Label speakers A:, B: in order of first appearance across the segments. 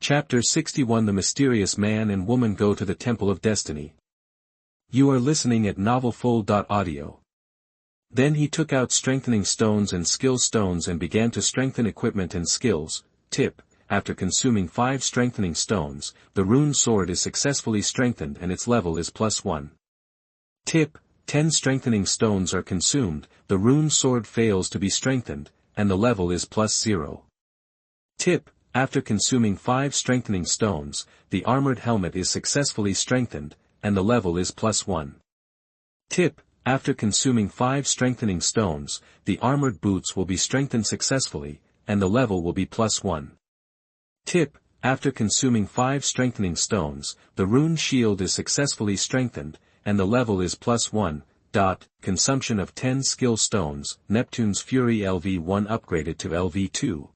A: Chapter 61 The Mysterious Man and Woman Go to the Temple of Destiny. You are listening at novelfull.audio. Then he took out strengthening stones and skill stones and began to strengthen equipment and skills. Tip: after consuming 5 strengthening stones, the rune sword is successfully strengthened and its level is +1. Tip: 10 strengthening stones are consumed, the rune sword fails to be strengthened, and the level is +0. Tip: after consuming 5 strengthening stones, the armored helmet is successfully strengthened, and the level is +1. Tip: after consuming 5 strengthening stones, the armored boots will be strengthened successfully, and the level will be +1. Tip: after consuming 5 strengthening stones, the rune shield is successfully strengthened, and the level is +1. Consumption of 10 skill stones, Neptune's Fury LV1 upgraded to LV2.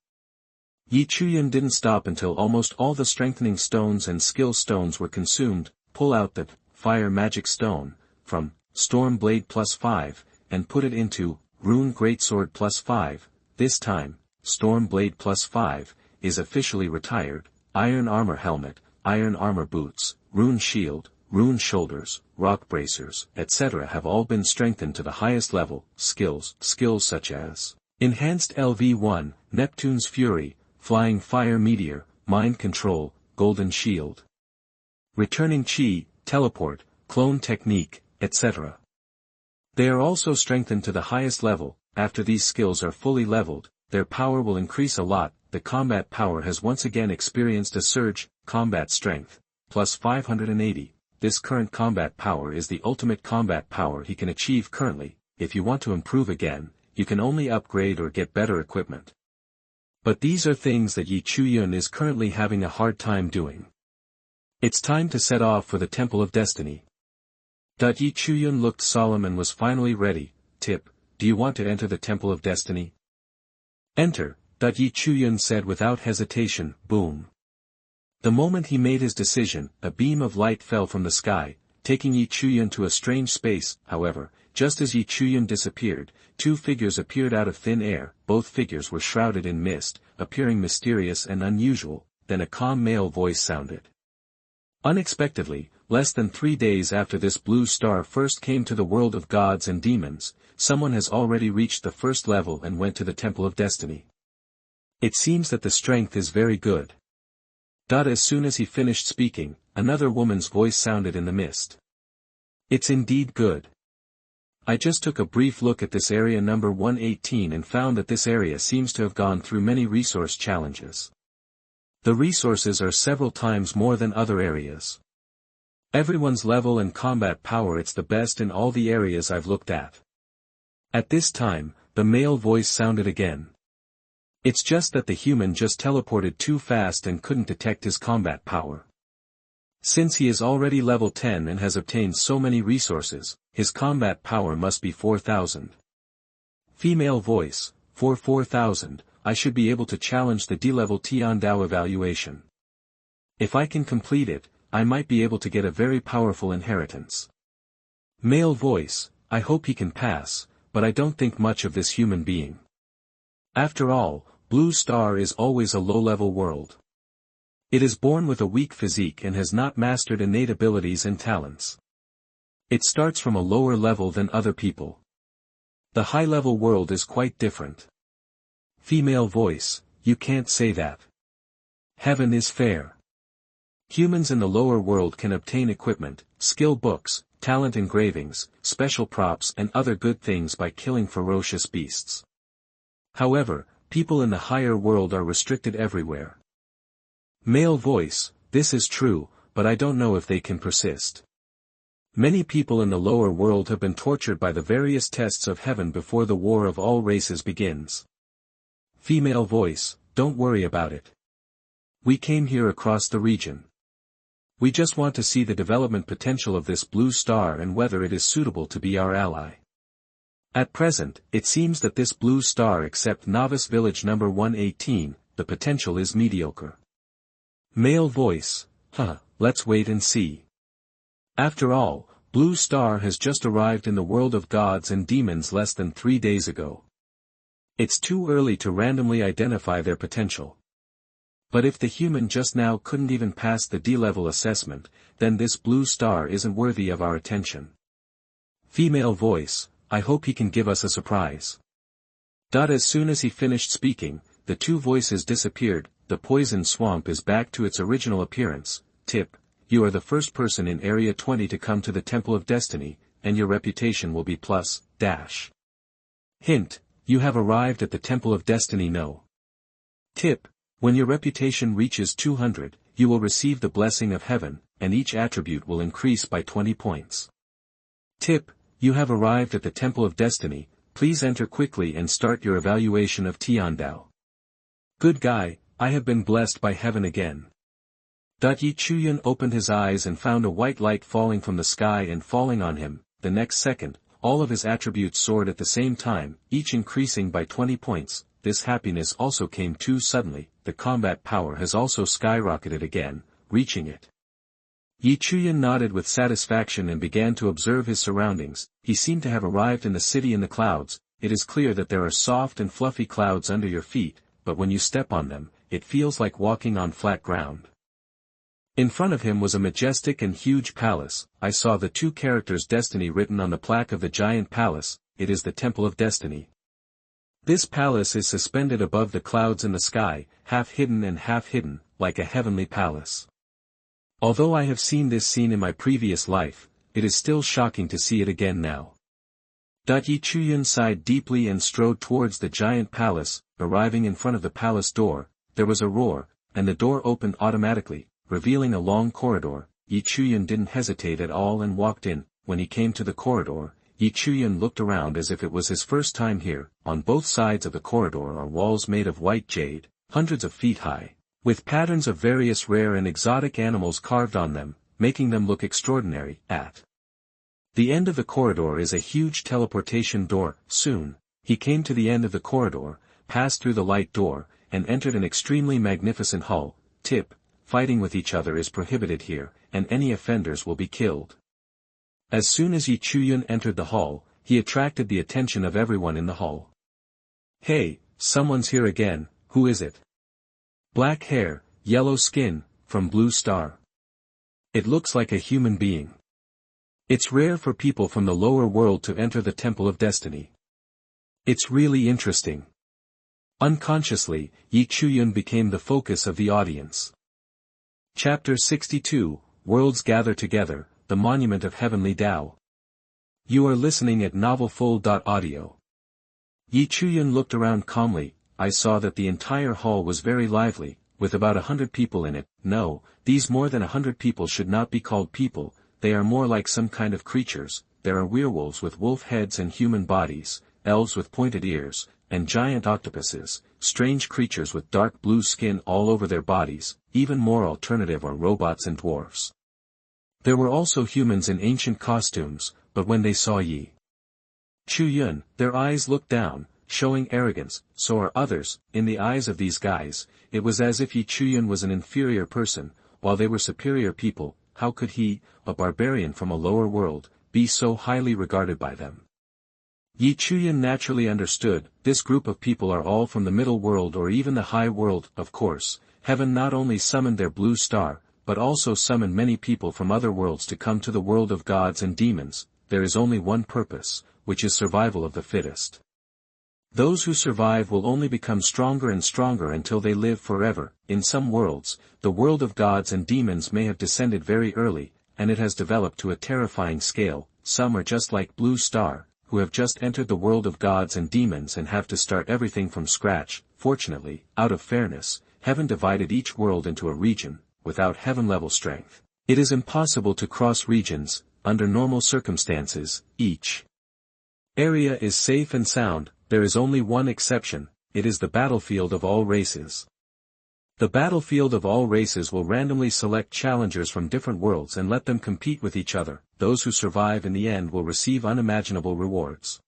A: Chuyun didn't stop until almost all the strengthening stones and skill stones were consumed. Pull out the Fire Magic Stone from Storm Blade +5, and put it into Rune Greatsword +5. This time, Storm Blade +5 is officially retired. Iron Armor Helmet, Iron Armor Boots, Rune Shield, Rune Shoulders, Rock Bracers, etc. have all been strengthened to the highest level. Skills such as Enhanced LV1, Neptune's Fury, Flying Fire Meteor, Mind Control, Golden Shield, Returning Chi, Teleport, Clone Technique, etc. They are also strengthened to the highest level. After these skills are fully leveled, their power will increase a lot. The combat power has once again experienced a surge. Combat Strength, +580. This current combat power is the ultimate combat power he can achieve currently. If you want to improve again, you can only upgrade or get better equipment. But these are things that Chuyun is currently having a hard time doing. It's time to set off for the Temple of Destiny. Chuyun looked solemn and was finally ready. Tip: do you want to enter the Temple of Destiny? Enter, Chuyun said without hesitation. Boom. The moment he made his decision, a beam of light fell from the sky, taking Chuyun to a strange space. However, just as Chuyun disappeared, 2 figures appeared out of thin air. Both figures were shrouded in mist, appearing mysterious and unusual. Then a calm male voice sounded. Unexpectedly, less than 3 days after this blue star first came to the world of gods and demons, someone has already reached the first level and went to the Temple of Destiny. It seems that the strength is very good. As soon as he finished speaking, another woman's voice sounded in the mist. It's indeed good. I just took a brief look at this area number 118 and found that this area seems to have gone through many resource challenges. The resources are several times more than other areas. Everyone's level and combat power, it's the best in all the areas I've looked at. At this time, the male voice sounded again. It's just that the human just teleported too fast and couldn't detect his combat power. Since he is already level 10 and has obtained so many resources, his combat power must be 4,000. Female voice: for 4,000, I should be able to challenge the D-level Tian Dao evaluation. If I can complete it, I might be able to get a very powerful inheritance. Male voice: I hope he can pass, but I don't think much of this human being. After all, Blue Star is always a low-level world. It is born with a weak physique and has not mastered innate abilities and talents. It starts from a lower level than other people. The high-level world is quite different. Female voice: you can't say that. Heaven is fair. Humans in the lower world can obtain equipment, skill books, talent engravings, special props and other good things by killing ferocious beasts. However, people in the higher world are restricted everywhere. Male voice: this is true, but I don't know if they can persist. Many people in the lower world have been tortured by the various tests of heaven before the war of all races begins. Female voice: don't worry about it. We came here across the region. We just want to see the development potential of this blue star and whether it is suitable to be our ally. At present, it seems that this blue star, except Novice Village number 118, the potential is mediocre. Male voice: let's wait and see. After all, Blue Star has just arrived in the world of gods and demons less than 3 days ago. It's too early to randomly identify their potential. But if the human just now couldn't even pass the D-level assessment, then this blue star isn't worthy of our attention. Female voice, I hope he can give us a surprise. As soon as he finished speaking, the two voices disappeared. The poison swamp is back to its original appearance. Tip, you are the first person in Area 20 to come to the Temple of Destiny, and your reputation will be plus, dash. Hint, you have arrived at the Temple of Destiny. No. Tip, when your reputation reaches 200, you will receive the blessing of heaven, and each attribute will increase by 20 points. Tip, you have arrived at the Temple of Destiny, please enter quickly and start your evaluation of Tiandao. Good guy, I have been blessed by heaven again. Chuyun opened his eyes and found a white light falling from the sky and falling on him. The next second, all of his attributes soared at the same time, each increasing by 20 points. This happiness also came too suddenly. The combat power has also skyrocketed again, reaching it. Chuyun nodded with satisfaction and began to observe his surroundings. He seemed to have arrived in the city in the clouds. It is clear that there are soft and fluffy clouds under your feet, but when you step on them, it feels like walking on flat ground. In front of him was a majestic and huge palace. I saw the two characters Destiny written on the plaque of the giant palace. It is the Temple of Destiny. This palace is suspended above the clouds in the sky, half hidden and half hidden, like a heavenly palace. Although I have seen this scene in my previous life, it is still shocking to see it again now. Chuyun sighed deeply and strode towards the giant palace. Arriving in front of the palace door, there was a roar, and the door opened automatically, revealing a long corridor. Chuyun didn't hesitate at all and walked in. When he came to the corridor, Chuyun looked around as if it was his first time here. On both sides of the corridor are walls made of white jade, hundreds of feet high, with patterns of various rare and exotic animals carved on them, making them look extraordinary. At the end of the corridor is a huge teleportation door. Soon, he came to the end of the corridor, passed through the light door, and entered an extremely magnificent hall. Tip, fighting with each other is prohibited here, and any offenders will be killed. As soon as Chuyun entered the hall, he attracted the attention of everyone in the hall. Hey, someone's here again, who is it? Black hair, yellow skin, from Blue Star. It looks like a human being. It's rare for people from the lower world to enter the Temple of Destiny. It's really interesting. Unconsciously, Chuyun became the focus of the audience. Chapter 62, Worlds Gather Together, the Monument of Heavenly Dao. You are listening at novelfull.audio. Chuyun looked around calmly. I saw that the entire hall was very lively, with about 100 people in it. No, these more than 100 people should not be called people, they are more like some kind of creatures. There are werewolves with wolf heads and human bodies, elves with pointed ears, and giant octopuses, strange creatures with dark blue skin all over their bodies, even more alternative are robots and dwarfs. There were also humans in ancient costumes, but when they saw Chuyun, their eyes looked down, showing arrogance. So are others. In the eyes of these guys, it was as if Chuyun was an inferior person, while they were superior people. How could he, a barbarian from a lower world, be so highly regarded by them? Chuyun naturally understood, this group of people are all from the middle world or even the high world. Of course, heaven not only summoned their blue star, but also summoned many people from other worlds to come to the world of gods and demons. There is only one purpose, which is survival of the fittest. Those who survive will only become stronger and stronger until they live forever. In some worlds, the world of gods and demons may have descended very early, and it has developed to a terrifying scale. Some are just like Blue Star, who have just entered the world of gods and demons and have to start everything from scratch. Fortunately, out of fairness, heaven divided each world into a region. Without heaven-level strength, it is impossible to cross regions. Under normal circumstances, each area is safe and sound. There is only one exception, it is the battlefield of all races. The battlefield of all races will randomly select challengers from different worlds and let them compete with each other. Those who survive in the end will receive unimaginable rewards.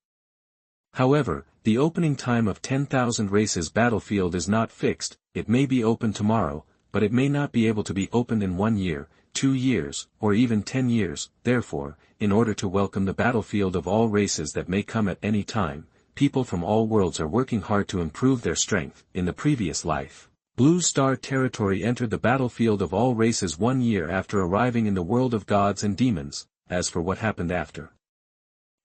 A: However, the opening time of 10,000 races battlefield is not fixed. It may be open tomorrow, but it may not be able to be opened in 1 year, 2 years, or even 10 years. Therefore, in order to welcome the battlefield of all races that may come at any time, people from all worlds are working hard to improve their strength. In the previous life, Blue Star territory entered the battlefield of all races 1 year after arriving in the world of gods and demons. As for what happened after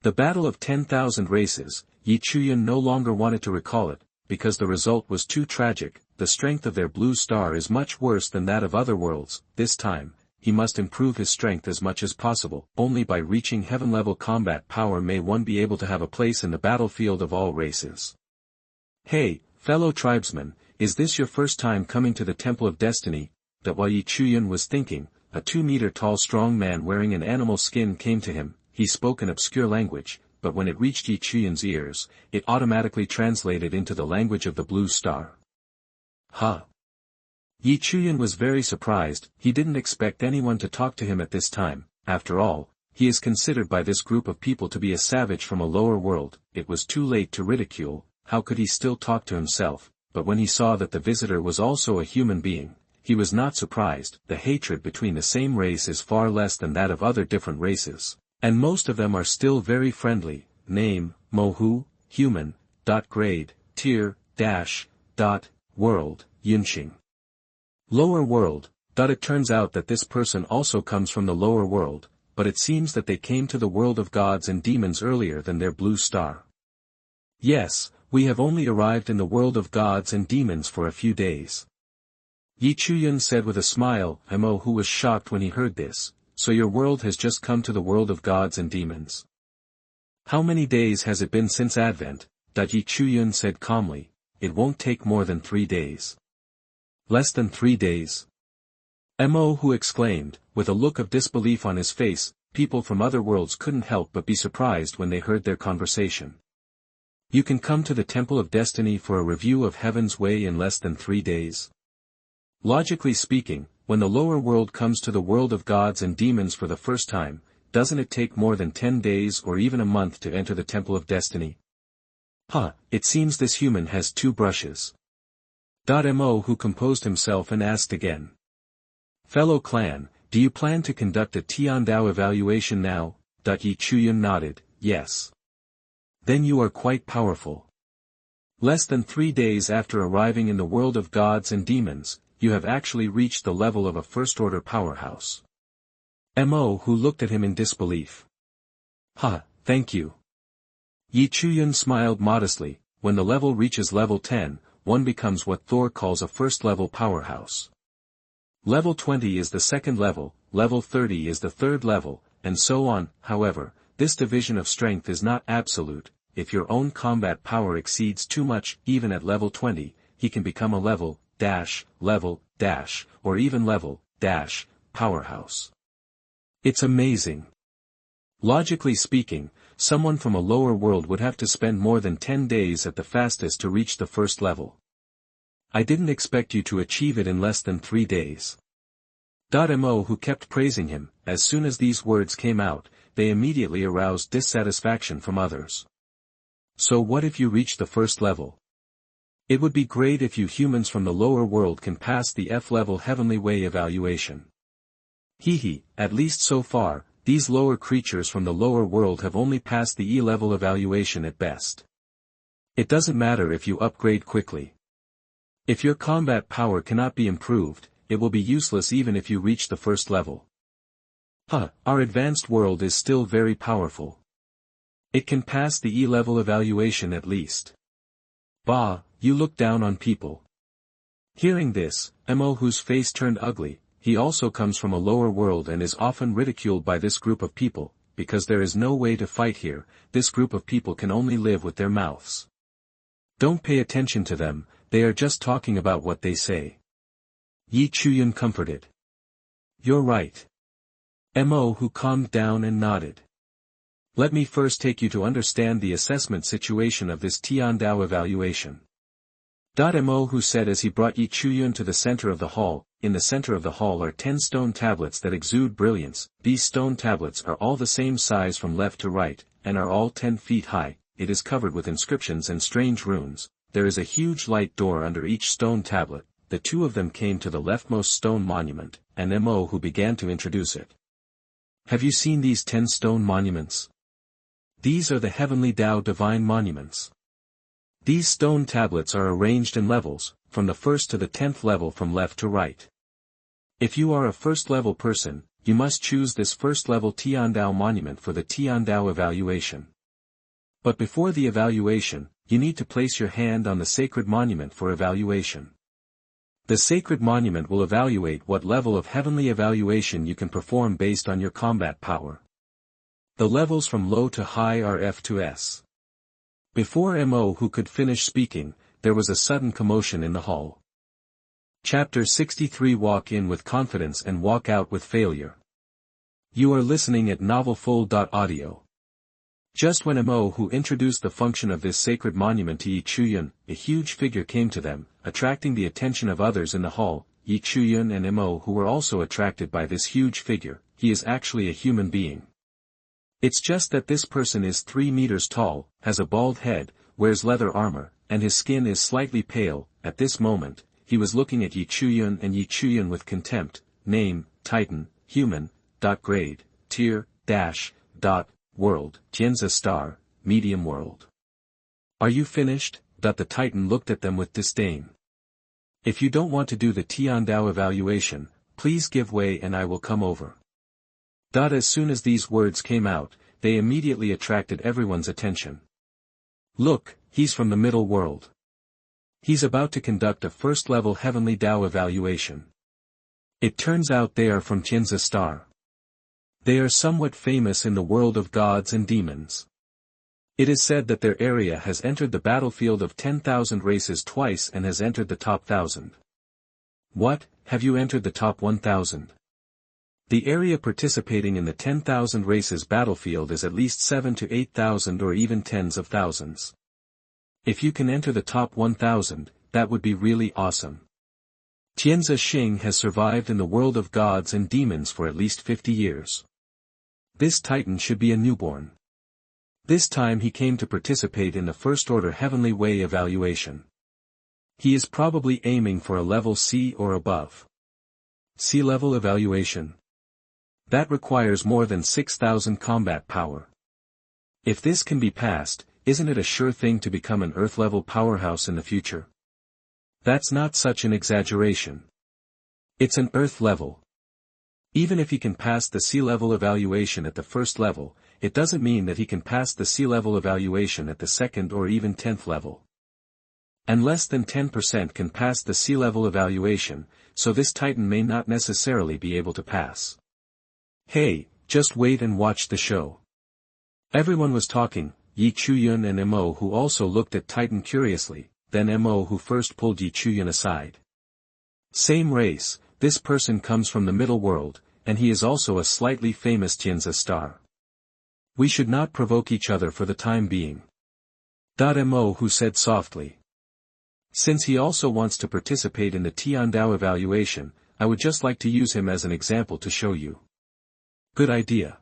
A: the battle of 10,000 races, Chuyun no longer wanted to recall it, because the result was too tragic. The strength of their blue star is much worse than that of other worlds. This time, he must improve his strength as much as possible. Only by reaching heaven-level combat power may one be able to have a place in the battlefield of all races. Hey, fellow tribesmen, is this your first time coming to the Temple of Destiny? That while Chuyun was thinking, a 2-meter-tall strong man wearing an animal skin came to him. He spoke an obscure language, but when it reached Chuyun's ears, it automatically translated into the language of the blue star. Huh? Chuyun was very surprised. He didn't expect anyone to talk to him at this time. After all, he is considered by this group of people to be a savage from a lower world. It was too late to ridicule. How could he still talk to himself? But when he saw that the visitor was also a human being, he was not surprised. The hatred between the same race is far less than that of other different races, and most of them are still very friendly. Name, Mohu, human, grade, tier, world, Yunqing. Lower world. It turns out that this person also comes from the lower world, but it seems that they came to the world of gods and demons earlier than their blue star. Yes, we have only arrived in the world of gods and demons for a few days. Chuyun said with a smile. Mo, who was shocked when he heard this. So your world has just come to the world of gods and demons. How many days has it been since Advent? Chuyun said calmly. It won't take more than 3 days. Less than 3 days? Mo, who exclaimed, with a look of disbelief on his face. People from other worlds couldn't help but be surprised when they heard their conversation. You can come to the Temple of Destiny for a review of Heaven's Way in less than 3 days? Logically speaking, when the lower world comes to the world of gods and demons for the first time, doesn't it take more than 10 days or even a month to enter the Temple of Destiny? It seems this human has 2 brushes. Mo, who composed himself and asked again. Fellow clan, do you plan to conduct a Tiandao evaluation now? Chuyun nodded, yes. Then you are quite powerful. Less than 3 days after arriving in the world of gods and demons, you have actually reached the level of a first-order powerhouse. Mo, who looked at him in disbelief. Thank you. Chuyun smiled modestly. When the level reaches level 10, one becomes what Thor calls a first-level powerhouse. Level 20 is the second level, level 30 is the third level, and so on. However, this division of strength is not absolute. If your own combat power exceeds too much, even at level 20, he can become a level, or even level, powerhouse. It's amazing. Logically speaking, someone from a lower world would have to spend more than 10 days at the fastest to reach the first level. I didn't expect you to achieve it in less than 3 days. Mo, who kept praising him, as soon as these words came out, they immediately aroused dissatisfaction from others. So what if you reach the first level? It would be great if you humans from the lower world can pass the F-level Heavenly Way evaluation. At least so far, these lower creatures from the lower world have only passed the E-level evaluation at best. It doesn't matter if you upgrade quickly. If your combat power cannot be improved, it will be useless even if you reach the first level. Our advanced world is still very powerful. It can pass the E-level evaluation at least. You look down on people. Hearing this, Mo, whose face turned ugly, he also comes from a lower world and is often ridiculed by this group of people, because there is no way to fight here. This group of people can only live with their mouths. Don't pay attention to them, they are just talking about what they say. Chuyun comforted. You're right. Mo, who calmed down and nodded. Let me first take you to understand the assessment situation of this Tiandao evaluation. Mo, who said as he brought Chuyun to the center of the hall. In the center of the hall are 10 stone tablets that exude brilliance. These stone tablets are all the same size from left to right, and are all 10 feet high. It is covered with inscriptions and strange runes. There is a huge light door under each stone tablet. The 2 of them came to the leftmost stone monument, and Mo, who began to introduce it. Have you seen these 10 stone monuments? These are the Heavenly Dao divine monuments. These stone tablets are arranged in levels. from the 1st to the 10th level from left to right. If you are a first-level person, you must choose this first-level Tiandao monument for the Tiandao evaluation. But before the evaluation, you need to place your hand on the sacred monument for evaluation. The sacred monument will evaluate what level of heavenly evaluation you can perform based on your combat power. The levels from low to high are F to S. Before Mo who could finish speaking, there was a sudden commotion in the hall. Chapter 63 Walk in with confidence and walk out with failure. You are listening at novelfull.audio. Just when Mo who introduced the function of this sacred monument to Yi Chuyun, a huge figure came to them, attracting the attention of others in the hall. Yi Chuyun and Mo who were also attracted by this huge figure. He is actually a human being. It's just that this person is 3 meters tall, has a bald head, wears leather armor, and his skin is slightly pale. At this moment, he was looking at Yi Chuyun and Yi Chuyun with contempt. Name, Titan, human, grade, tier, world, Tianzi star, medium world. Are you finished? The Titan looked at them with disdain. If you don't want to do the Tiandao evaluation, please give way and I will come over. As soon as these words came out, they immediately attracted everyone's attention. Look, he's from the middle world. He's about to conduct a first-level Heavenly Dao evaluation. It turns out they are from Tianzi star. They are somewhat famous in the world of gods and demons. It is said that their area has entered the battlefield of 10,000 races twice and has entered the top 1,000. What, have you entered the top 1,000? The area participating in the 10,000 races battlefield is at least 7,000 to 8,000 or even tens of thousands. If you can enter the top 1,000, that would be really awesome. Tianzi Xing has survived in the world of gods and demons for at least 50 years. This Titan should be a newborn. This time he came to participate in the first-order Heavenly Way evaluation. He is probably aiming for a level C or above. C-level evaluation. That requires more than 6,000 combat power. If this can be passed, isn't it a sure thing to become an Earth-level powerhouse in the future? That's not such an exaggeration. It's an Earth level. Even if he can pass the C-level evaluation at the first level, it doesn't mean that he can pass the C-level evaluation at the second or even 10th level. And less than 10% can pass the C-level evaluation, so this Titan may not necessarily be able to pass. Hey, just wait and watch the show. Everyone was talking, Yi Chuyun and Mo who also looked at Titan curiously, then Mo who first pulled Yi Chuyun aside. Same race, this person comes from the middle world, and he is also a slightly famous Tianzi star. We should not provoke each other for the time being. Mo who said softly. Since he also wants to participate in the Tiandao evaluation, I would just like to use him as an example to show you. Good idea.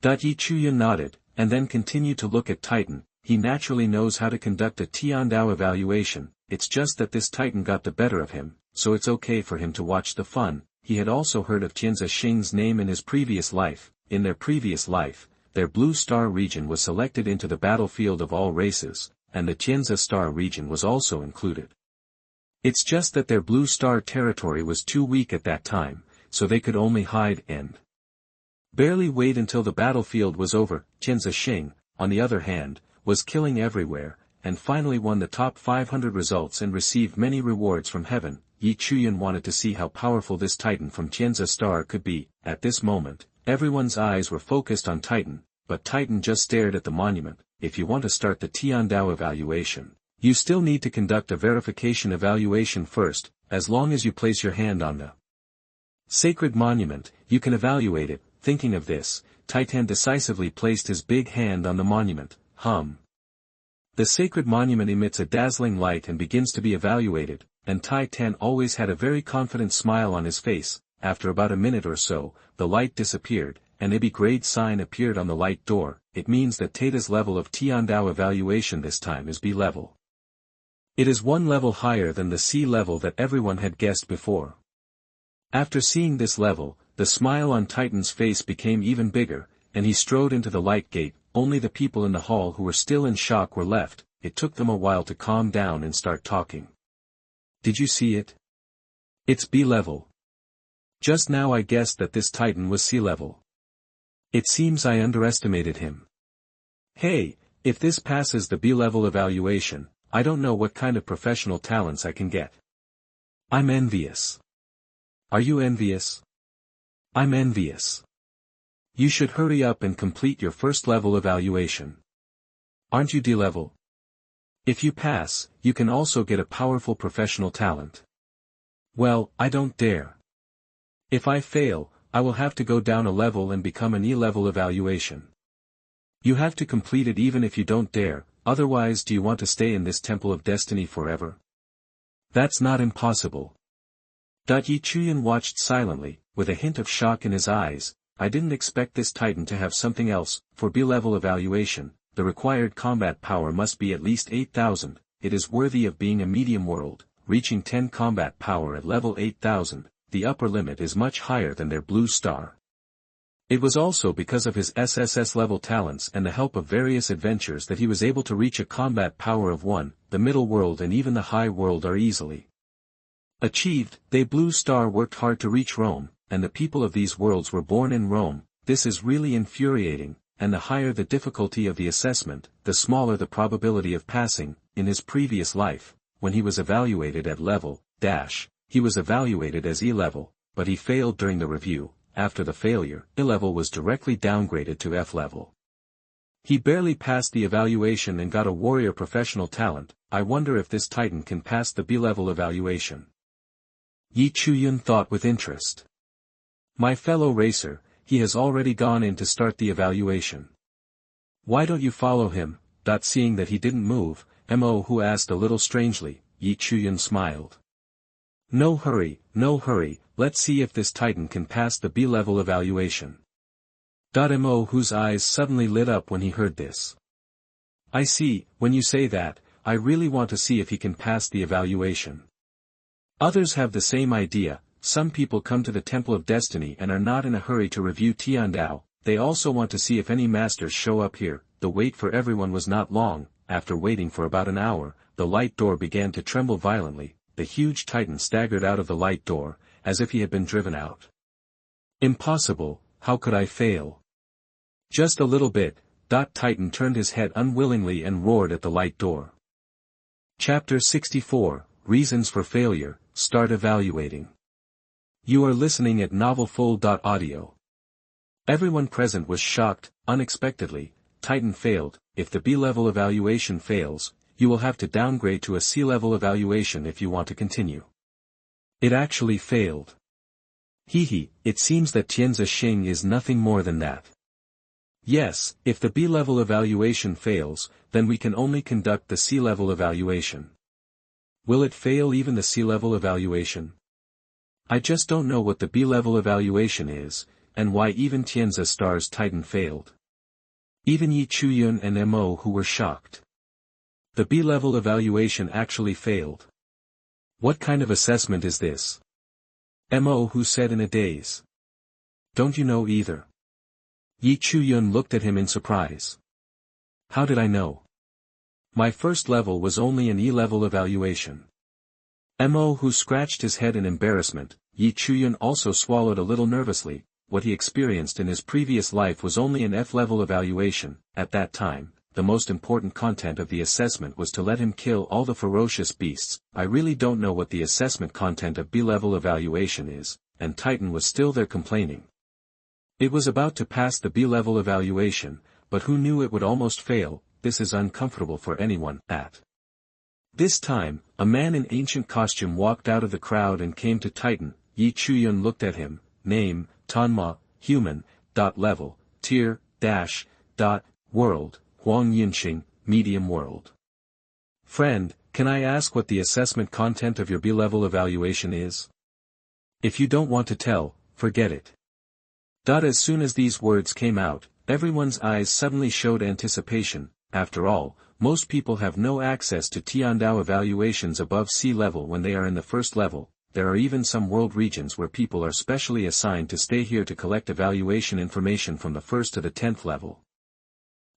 A: Yi Chuyun nodded, and then continued to look at Titan. He naturally knows how to conduct a Tiandao evaluation, it's just that this Titan got the better of him, so it's okay for him to watch the fun. He had also heard of Tianzi Xing's name in his previous life. In their previous life, their Blue Star region was selected into the battlefield of all races, and the Tianzi Star region was also included. It's just that their Blue Star territory was too weak at that time, so they could only hide and barely wait until the battlefield was over. Tianzi Xing, on the other hand, was killing everywhere, and finally won the top 500 results and received many rewards from heaven. Yi Chuyun wanted to see how powerful this Titan from Tianzi Star could be. At this moment, everyone's eyes were focused on Titan, but Titan just stared at the monument. If you want to start the Tiandao evaluation, you still need to conduct a verification evaluation first. As long as you place your hand on the sacred monument, you can evaluate it. Thinking of this, Titan decisively placed his big hand on the monument. The sacred monument emits a dazzling light and begins to be evaluated, and Titan always had a very confident smile on his face. After about a minute or so, the light disappeared, and a B grade sign appeared on the light door. It means that Tata's level of Tiandao evaluation this time is B level. It is one level higher than the C level that everyone had guessed before. After seeing this level, the smile on Titan's face became even bigger, and he strode into the light gate. Only the people in the hall who were still in shock were left. It took them a while to calm down and start talking. Did you see it? It's B-level. Just now I guessed that this Titan was C-level. It seems I underestimated him. Hey, if this passes the B-level evaluation, I don't know what kind of professional talents I can get. I'm envious. Are you envious? I'm envious. You should hurry up and complete your first level evaluation. Aren't you D-level? If you pass, you can also get a powerful professional talent. Well, I don't dare. If I fail, I will have to go down a level and become an E-level evaluation. You have to complete it even if you don't dare, otherwise do you want to stay in this Temple of Destiny forever? That's not impossible. Chuyun watched silently, with a hint of shock in his eyes. I didn't expect this Titan to have something else. For B-level evaluation, the required combat power must be at least 8,000, it is worthy of being a medium world, reaching 10 combat power at level 8,000, the upper limit is much higher than their blue star. It was also because of his SSS-level talents and the help of various adventures that he was able to reach a combat power of 1, the middle world and even the high world are easily achieved. They blue star worked hard to reach Rome, and the people of these worlds were born in Rome. This is really infuriating, and the higher the difficulty of the assessment, the smaller the probability of passing. In his previous life, when he was evaluated at level, he was evaluated as E-level, but he failed during the review. After the failure, E-level was directly downgraded to F-level. He barely passed the evaluation and got a warrior professional talent. I wonder if this Titan can pass the B-level evaluation. Chuyun thought with interest. My fellow racer, he has already gone in to start the evaluation. Why don't you follow him? Seeing that he didn't move, Mo asked a little strangely. Chuyun smiled. No hurry, let's see if this Titan can pass the B-level evaluation. Mo's eyes suddenly lit up when he heard this. I see, when you say that, I really want to see if he can pass the evaluation. Others have the same idea. Some people come to the Temple of Destiny and are not in a hurry to review Tiandao, they also want to see if any masters show up here. The wait for everyone was not long. After waiting for about an hour, the light door began to tremble violently. The huge Titan staggered out of the light door, as if he had been driven out. Impossible, how could I fail? Just a little bit. Titan turned his head unwillingly and roared at the light door. Chapter 64, Reasons for Failure, Start Evaluating. You are listening at novelfull.audio. Everyone present was shocked. Unexpectedly, Titan failed. If the B-level evaluation fails, you will have to downgrade to a C-level evaluation if you want to continue. It actually failed. It seems that Tianzi Xing is nothing more than that. Yes, if the B-level evaluation fails, then we can only conduct the C-level evaluation. Will it fail even the C-level evaluation? I just don't know what the B-level evaluation is, and why even Tianzi Star's Titan failed. Even Chuyun and Mo were shocked. The B-level evaluation actually failed. What kind of assessment is this? Mo said in a daze. Don't you know either? Chuyun looked at him in surprise. How did I know? My first level was only an E-level evaluation. Mo scratched his head in embarrassment. Chuyun also swallowed a little nervously. What he experienced in his previous life was only an F-level evaluation. At that time, the most important content of the assessment was to let him kill all the ferocious beasts. I really don't know what the assessment content of B-level evaluation is, and Titan was still there complaining. It was about to pass the B-level evaluation, but who knew it would almost fail. This is uncomfortable for anyone. At this time, a man in ancient costume walked out of the crowd and came to Titan. Chuyun looked at him. Name, Tanma, human, level, tier, world, Huang Yinxing, medium world. Friend, can I ask what the assessment content of your B-level evaluation is? If you don't want to tell, forget it. As soon as these words came out, everyone's eyes suddenly showed anticipation. After all, most people have no access to Tiandao evaluations above sea level when they are in the first level. There are even some world regions where people are specially assigned to stay here to collect evaluation information from the 1st to the 10th level.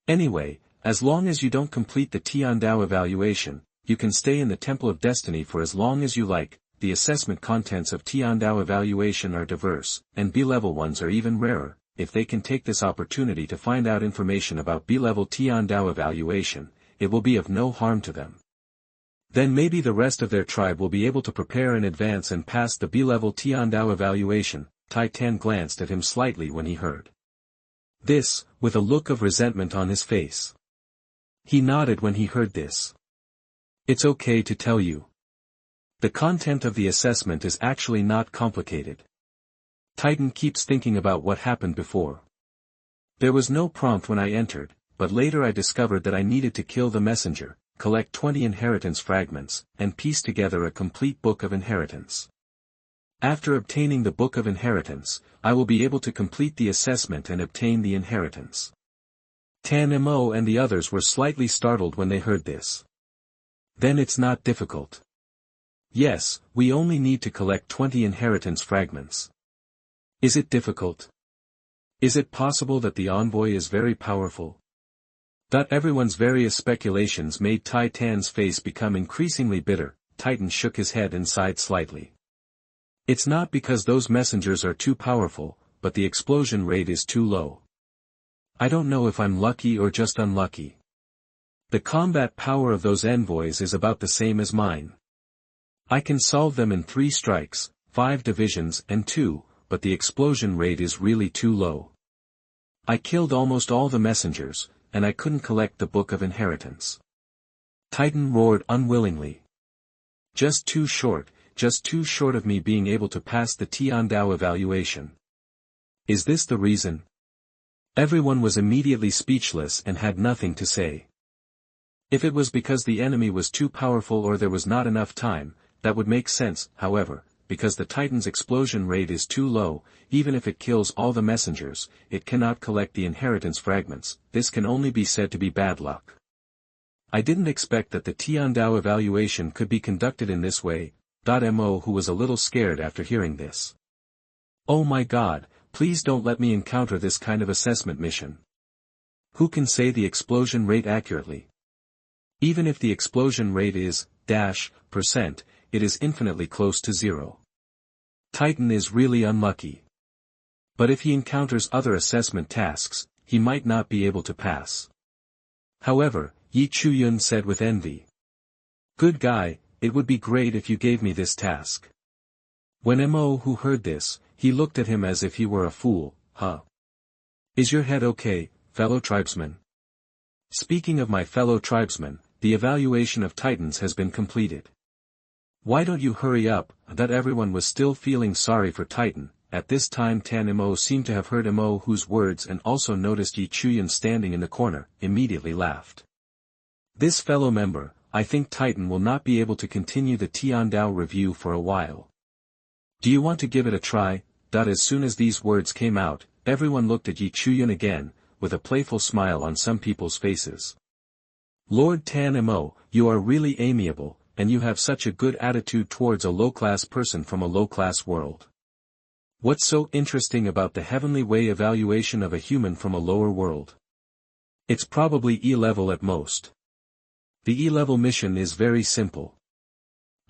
A: Anyway, as long as you don't complete the Tiandao evaluation, you can stay in the Temple of Destiny for as long as you like. The assessment contents of Tiandao evaluation are diverse, and B-level ones are even rarer. If they can take this opportunity to find out information about B-level Tiandao evaluation, it will be of no harm to them. Then maybe the rest of their tribe will be able to prepare in advance and pass the B-level Tiandao evaluation. Tai Tan glanced at him slightly when he heard this, with a look of resentment on his face. He nodded when he heard this. It's okay to tell you. The content of the assessment is actually not complicated. Titan keeps thinking about what happened before. There was no prompt when I entered, but later I discovered that I needed to kill the messenger, collect 20 inheritance fragments, and piece together a complete book of inheritance. After obtaining the book of inheritance, I will be able to complete the assessment and obtain the inheritance. Tan Mo and the others were slightly startled when they heard this. Then it's not difficult. Yes, we only need to collect 20 inheritance fragments. Is it difficult? Is it possible that the envoy is very powerful? Everyone's various speculations made Tai Tan's face become increasingly bitter. Titan shook his head and sighed slightly. It's not because those messengers are too powerful, but the explosion rate is too low. I don't know if I'm lucky or just unlucky. The combat power of those envoys is about the same as mine. I can solve them in 3 strikes, 5 divisions and 2, but the explosion rate is really too low. I killed almost all the messengers, and I couldn't collect the book of inheritance. Titan roared unwillingly. Just too short of me being able to pass the Tiandao evaluation. Is this the reason? Everyone was immediately speechless and had nothing to say. If it was because the enemy was too powerful or there was not enough time, that would make sense. However, because the Titan's explosion rate is too low, even if it kills all the messengers, it cannot collect the inheritance fragments. This can only be said to be bad luck. I didn't expect that the Tiandao evaluation could be conducted in this way. Mo, who was a little scared after hearing this. Oh my God, please don't let me encounter this kind of assessment mission. Who can say the explosion rate accurately? Even if the explosion rate is %, it is infinitely close to 0. Titan is really unlucky. But if he encounters other assessment tasks, he might not be able to pass. However, Chuyun said with envy. Good guy, it would be great if you gave me this task. When Mo who heard this, he looked at him as if he were a fool. Huh? Is your head okay, fellow tribesman? Speaking of my fellow tribesmen, the evaluation of Titans has been completed. Why don't you hurry up? Everyone was still feeling sorry for Titan. At this time Tan Mo seemed to have heard Mo whose words and also noticed Chuyun standing in the corner, immediately laughed. This fellow member, I think Titan will not be able to continue the Tiandao review for a while. Do you want to give it a try? As soon as these words came out, everyone looked at Chuyun again, with a playful smile on some people's faces. Lord Tan Mo, you are really amiable, and you have such a good attitude towards a low-class person from a low-class world. What's so interesting about the heavenly way evaluation of a human from a lower world? It's probably E-level at most. The E-level mission is very simple.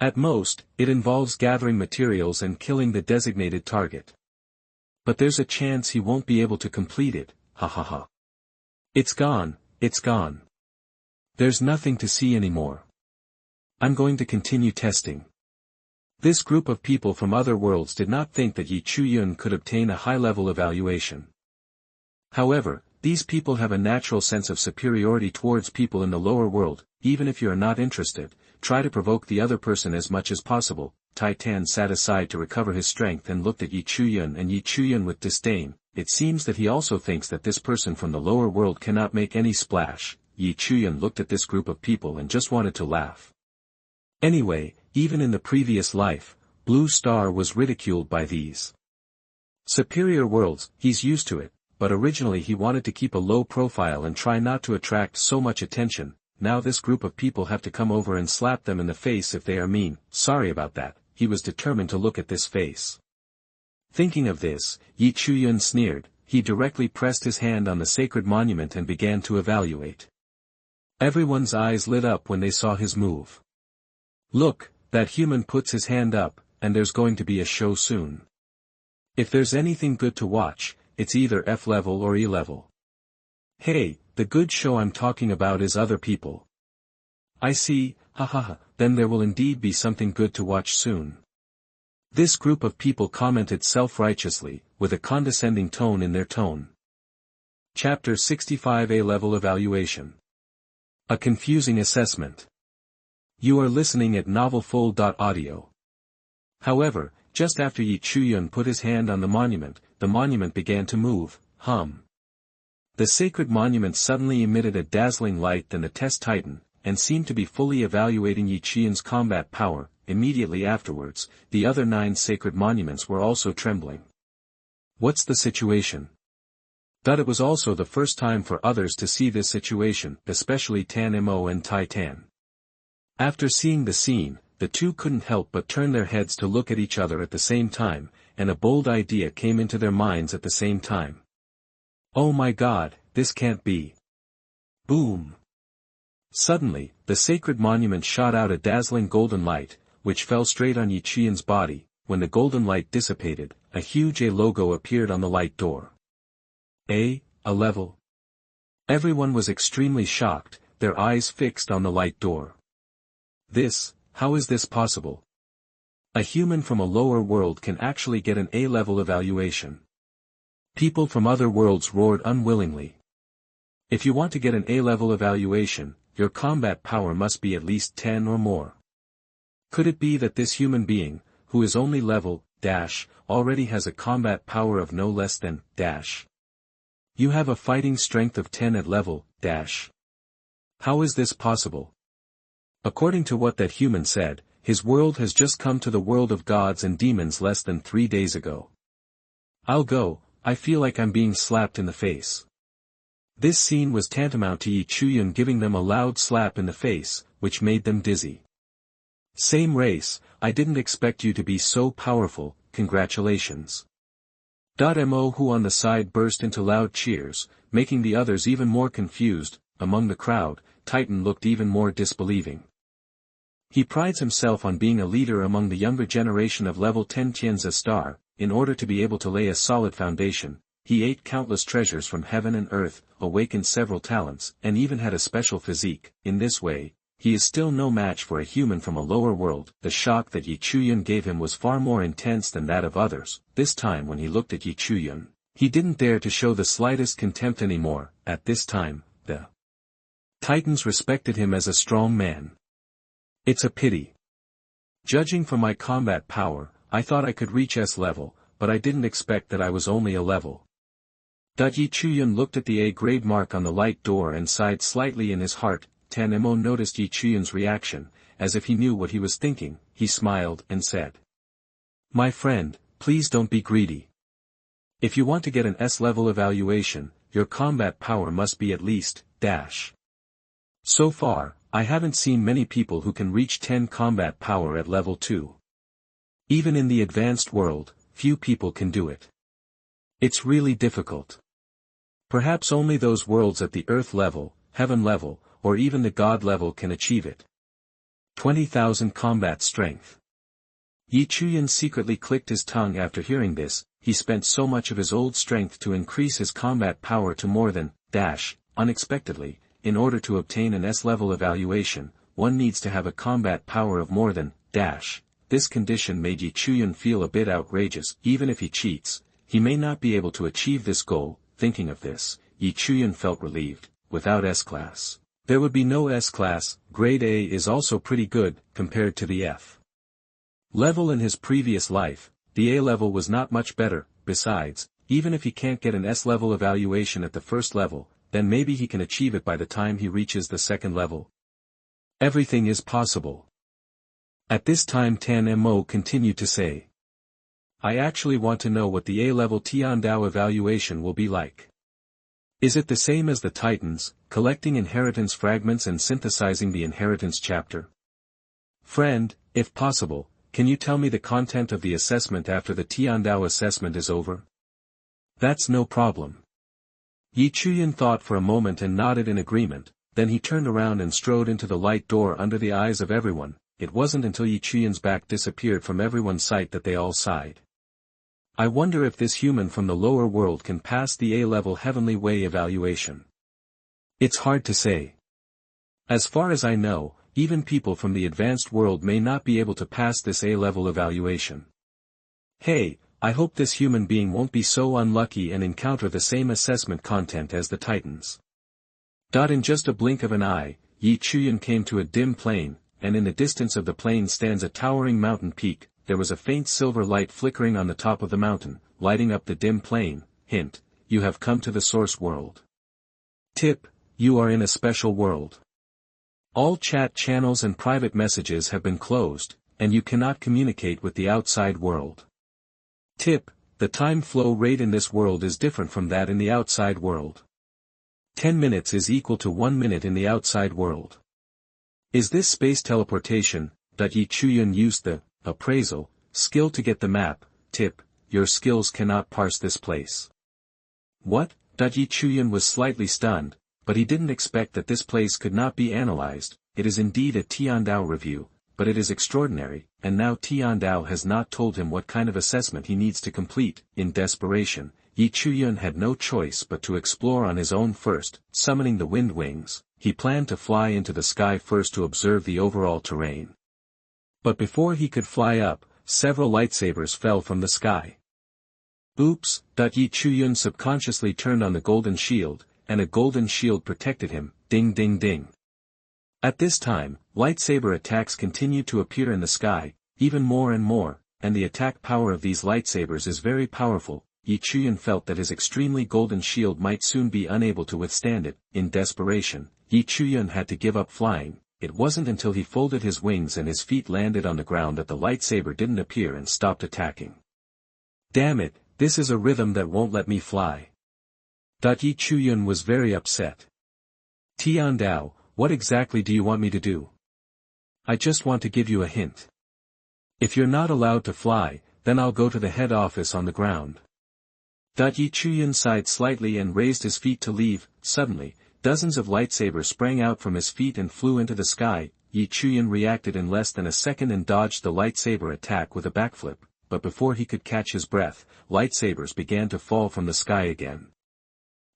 A: At most, it involves gathering materials and killing the designated target. But there's a chance he won't be able to complete it, ha ha ha. It's gone, it's gone. There's nothing to see anymore. I'm going to continue testing. This group of people from other worlds did not think that Chuyun could obtain a high-level evaluation. However, these people have a natural sense of superiority towards people in the lower world. Even if you are not interested, try to provoke the other person as much as possible. Tai Tan sat aside to recover his strength and looked at Chuyun and Chuyun with disdain. It seems that he also thinks that this person from the lower world cannot make any splash. Chuyun looked at this group of people and just wanted to laugh. Anyway, even in the previous life, Blue Star was ridiculed by these superior worlds. He's used to it, but originally he wanted to keep a low profile and try not to attract so much attention. Now this group of people have to come over and slap them in the face if they are mean. Sorry about that, he was determined to look at this face. Thinking of this, Chuyun sneered. He directly pressed his hand on the sacred monument and began to evaluate. Everyone's eyes lit up when they saw his move. Look, that human puts his hand up, and there's going to be a show soon. If there's anything good to watch, it's either F-level or E-level. Hey, the good show I'm talking about is other people. I see, hahaha, then there will indeed be something good to watch soon. This group of people commented self-righteously, with a condescending tone in their tone. Chapter 65 A-Level Evaluation. A confusing assessment. You are listening at novelfull.audio. However, just after Chuyun put his hand on the monument began to move, hum. The sacred monument suddenly emitted a dazzling light than the test titan, and seemed to be fully evaluating Chuyun's combat power. Immediately afterwards, the other 9 sacred monuments were also trembling. What's the situation? But it was also the first time for others to see this situation, especially Tan Mo and Tai Tan. After seeing the scene, the two couldn't help but turn their heads to look at each other at the same time, and a bold idea came into their minds at the same time. Oh my God, this can't be. Boom! Suddenly, the sacred monument shot out a dazzling golden light, which fell straight on Chuyun's body. When the golden light dissipated, a huge A logo appeared on the light door. A level. Everyone was extremely shocked, their eyes fixed on the light door. How is this possible? A human from a lower world can actually get an A-level evaluation. People from other worlds roared unwillingly. If you want to get an A-level evaluation, your combat power must be at least 10 or more. Could it be that this human being, who is only level, already has a combat power of no less than, You have a fighting strength of 10 at level, How is this possible? According to what that human said, his world has just come to the world of gods and demons less than 3 days ago. I'll go, I feel like I'm being slapped in the face. This scene was tantamount to Chuyun giving them a loud slap in the face, which made them dizzy. Same race, I didn't expect you to be so powerful, congratulations. Mo who on the side burst into loud cheers, making the others even more confused. Among the crowd, Titan looked even more disbelieving. He prides himself on being a leader among the younger generation of level 10 Tian's a star. In order to be able to lay a solid foundation, he ate countless treasures from heaven and earth, awakened several talents, and even had a special physique. In this way, he is still no match for a human from a lower world. The shock that Chuyun gave him was far more intense than that of others. This time when he looked at Chuyun, he didn't dare to show the slightest contempt anymore. At this time, the Titans respected him as a strong man. It's a pity. Judging from my combat power, I thought I could reach S level, but I didn't expect that I was only a level. Chuyun looked at the A-grade mark on the light door and sighed slightly in his heart. Tan Mo noticed Chuyun's reaction, as if he knew what he was thinking. He smiled and said, My friend, please don't be greedy. If you want to get an S-level evaluation, your combat power must be at least, So far, I haven't seen many people who can reach 10 combat power at level 2. Even in the advanced world, few people can do it. It's really difficult. Perhaps only those worlds at the earth level, heaven level, or even the god level can achieve it. 20,000 combat strength. Chuyun secretly clicked his tongue after hearing this. He spent so much of his old strength to increase his combat power to more than, unexpectedly. In order to obtain an S-level evaluation, one needs to have a combat power of more than, This condition made Chuyun feel a bit outrageous. Even if he cheats, he may not be able to achieve this goal. Thinking of this, Chuyun felt relieved. Without S-class, there would be no S-class. Grade A is also pretty good, compared to the F level in his previous life. The A level was not much better. Besides, even if he can't get an S-level evaluation at the first level, then maybe he can achieve it by the time he reaches the second level. Everything is possible. At this time Tan Mo continued to say, I actually want to know what the A-level Tiandao evaluation will be like. Is it the same as the Titans, collecting inheritance fragments and synthesizing the inheritance chapter? Friend, if possible, can you tell me the content of the assessment after the Tiandao assessment is over? That's no problem. Chuyun thought for a moment and nodded in agreement, then he turned around and strode into the light door under the eyes of everyone. it wasn't until Chuyun's back disappeared from everyone's sight that they all sighed. I wonder if this human from the lower world can pass the A-level heavenly way evaluation. It's hard to say. As far as I know, even people from the advanced world may not be able to pass this A-level evaluation. Hey, I hope this human being won't be so unlucky and encounter the same assessment content as the Titans. In just a blink of an eye, Chuyun came to a dim plain, and in the distance of the plain stands a towering mountain peak. There was a faint silver light flickering on the top of the mountain, lighting up the dim plain. Hint, you have come to the source world. Tip, you are in a special world. All chat channels and private messages have been closed, and you cannot communicate with the outside world. Tip, the time flow rate in this world is different from that in the outside world. 10 minutes is equal to 1 minute in the outside world. Is this space teleportation? Chuyun used the appraisal skill to get the map. Tip, your skills cannot parse this place. What? Chuyun was slightly stunned, but he didn't expect that this place could not be analyzed. It is indeed a Tiandao review, but it is extraordinary, and now Tiandao has not told him what kind of assessment he needs to complete. In desperation, Chuyun had no choice but to explore on his own first. Summoning the wind wings, he planned to fly into the sky first to observe the overall terrain. But before he could fly up, several lightsabers fell from the sky. Oops, Chuyun subconsciously turned on the golden shield, and a golden shield protected him. Ding ding ding. At this time, lightsaber attacks continued to appear in the sky, even more and more, and the attack power of these lightsabers is very powerful. Chuyun felt that his extremely golden shield might soon be unable to withstand it. In desperation, Chuyun had to give up flying. It wasn't until he folded his wings and his feet landed on the ground that the lightsaber didn't appear and stopped attacking. Damn it, this is a rhythm that won't let me fly. Chuyun was very upset. Tiandao, what exactly do you want me to do? I just want to give you a hint. If you're not allowed to fly, then I'll go to the head office on the ground. Chuyun sighed slightly and raised his feet to leave. Suddenly, dozens of lightsabers sprang out from his feet and flew into the sky. Chuyun reacted in less than a second and dodged the lightsaber attack with a backflip, but before he could catch his breath, lightsabers began to fall from the sky again.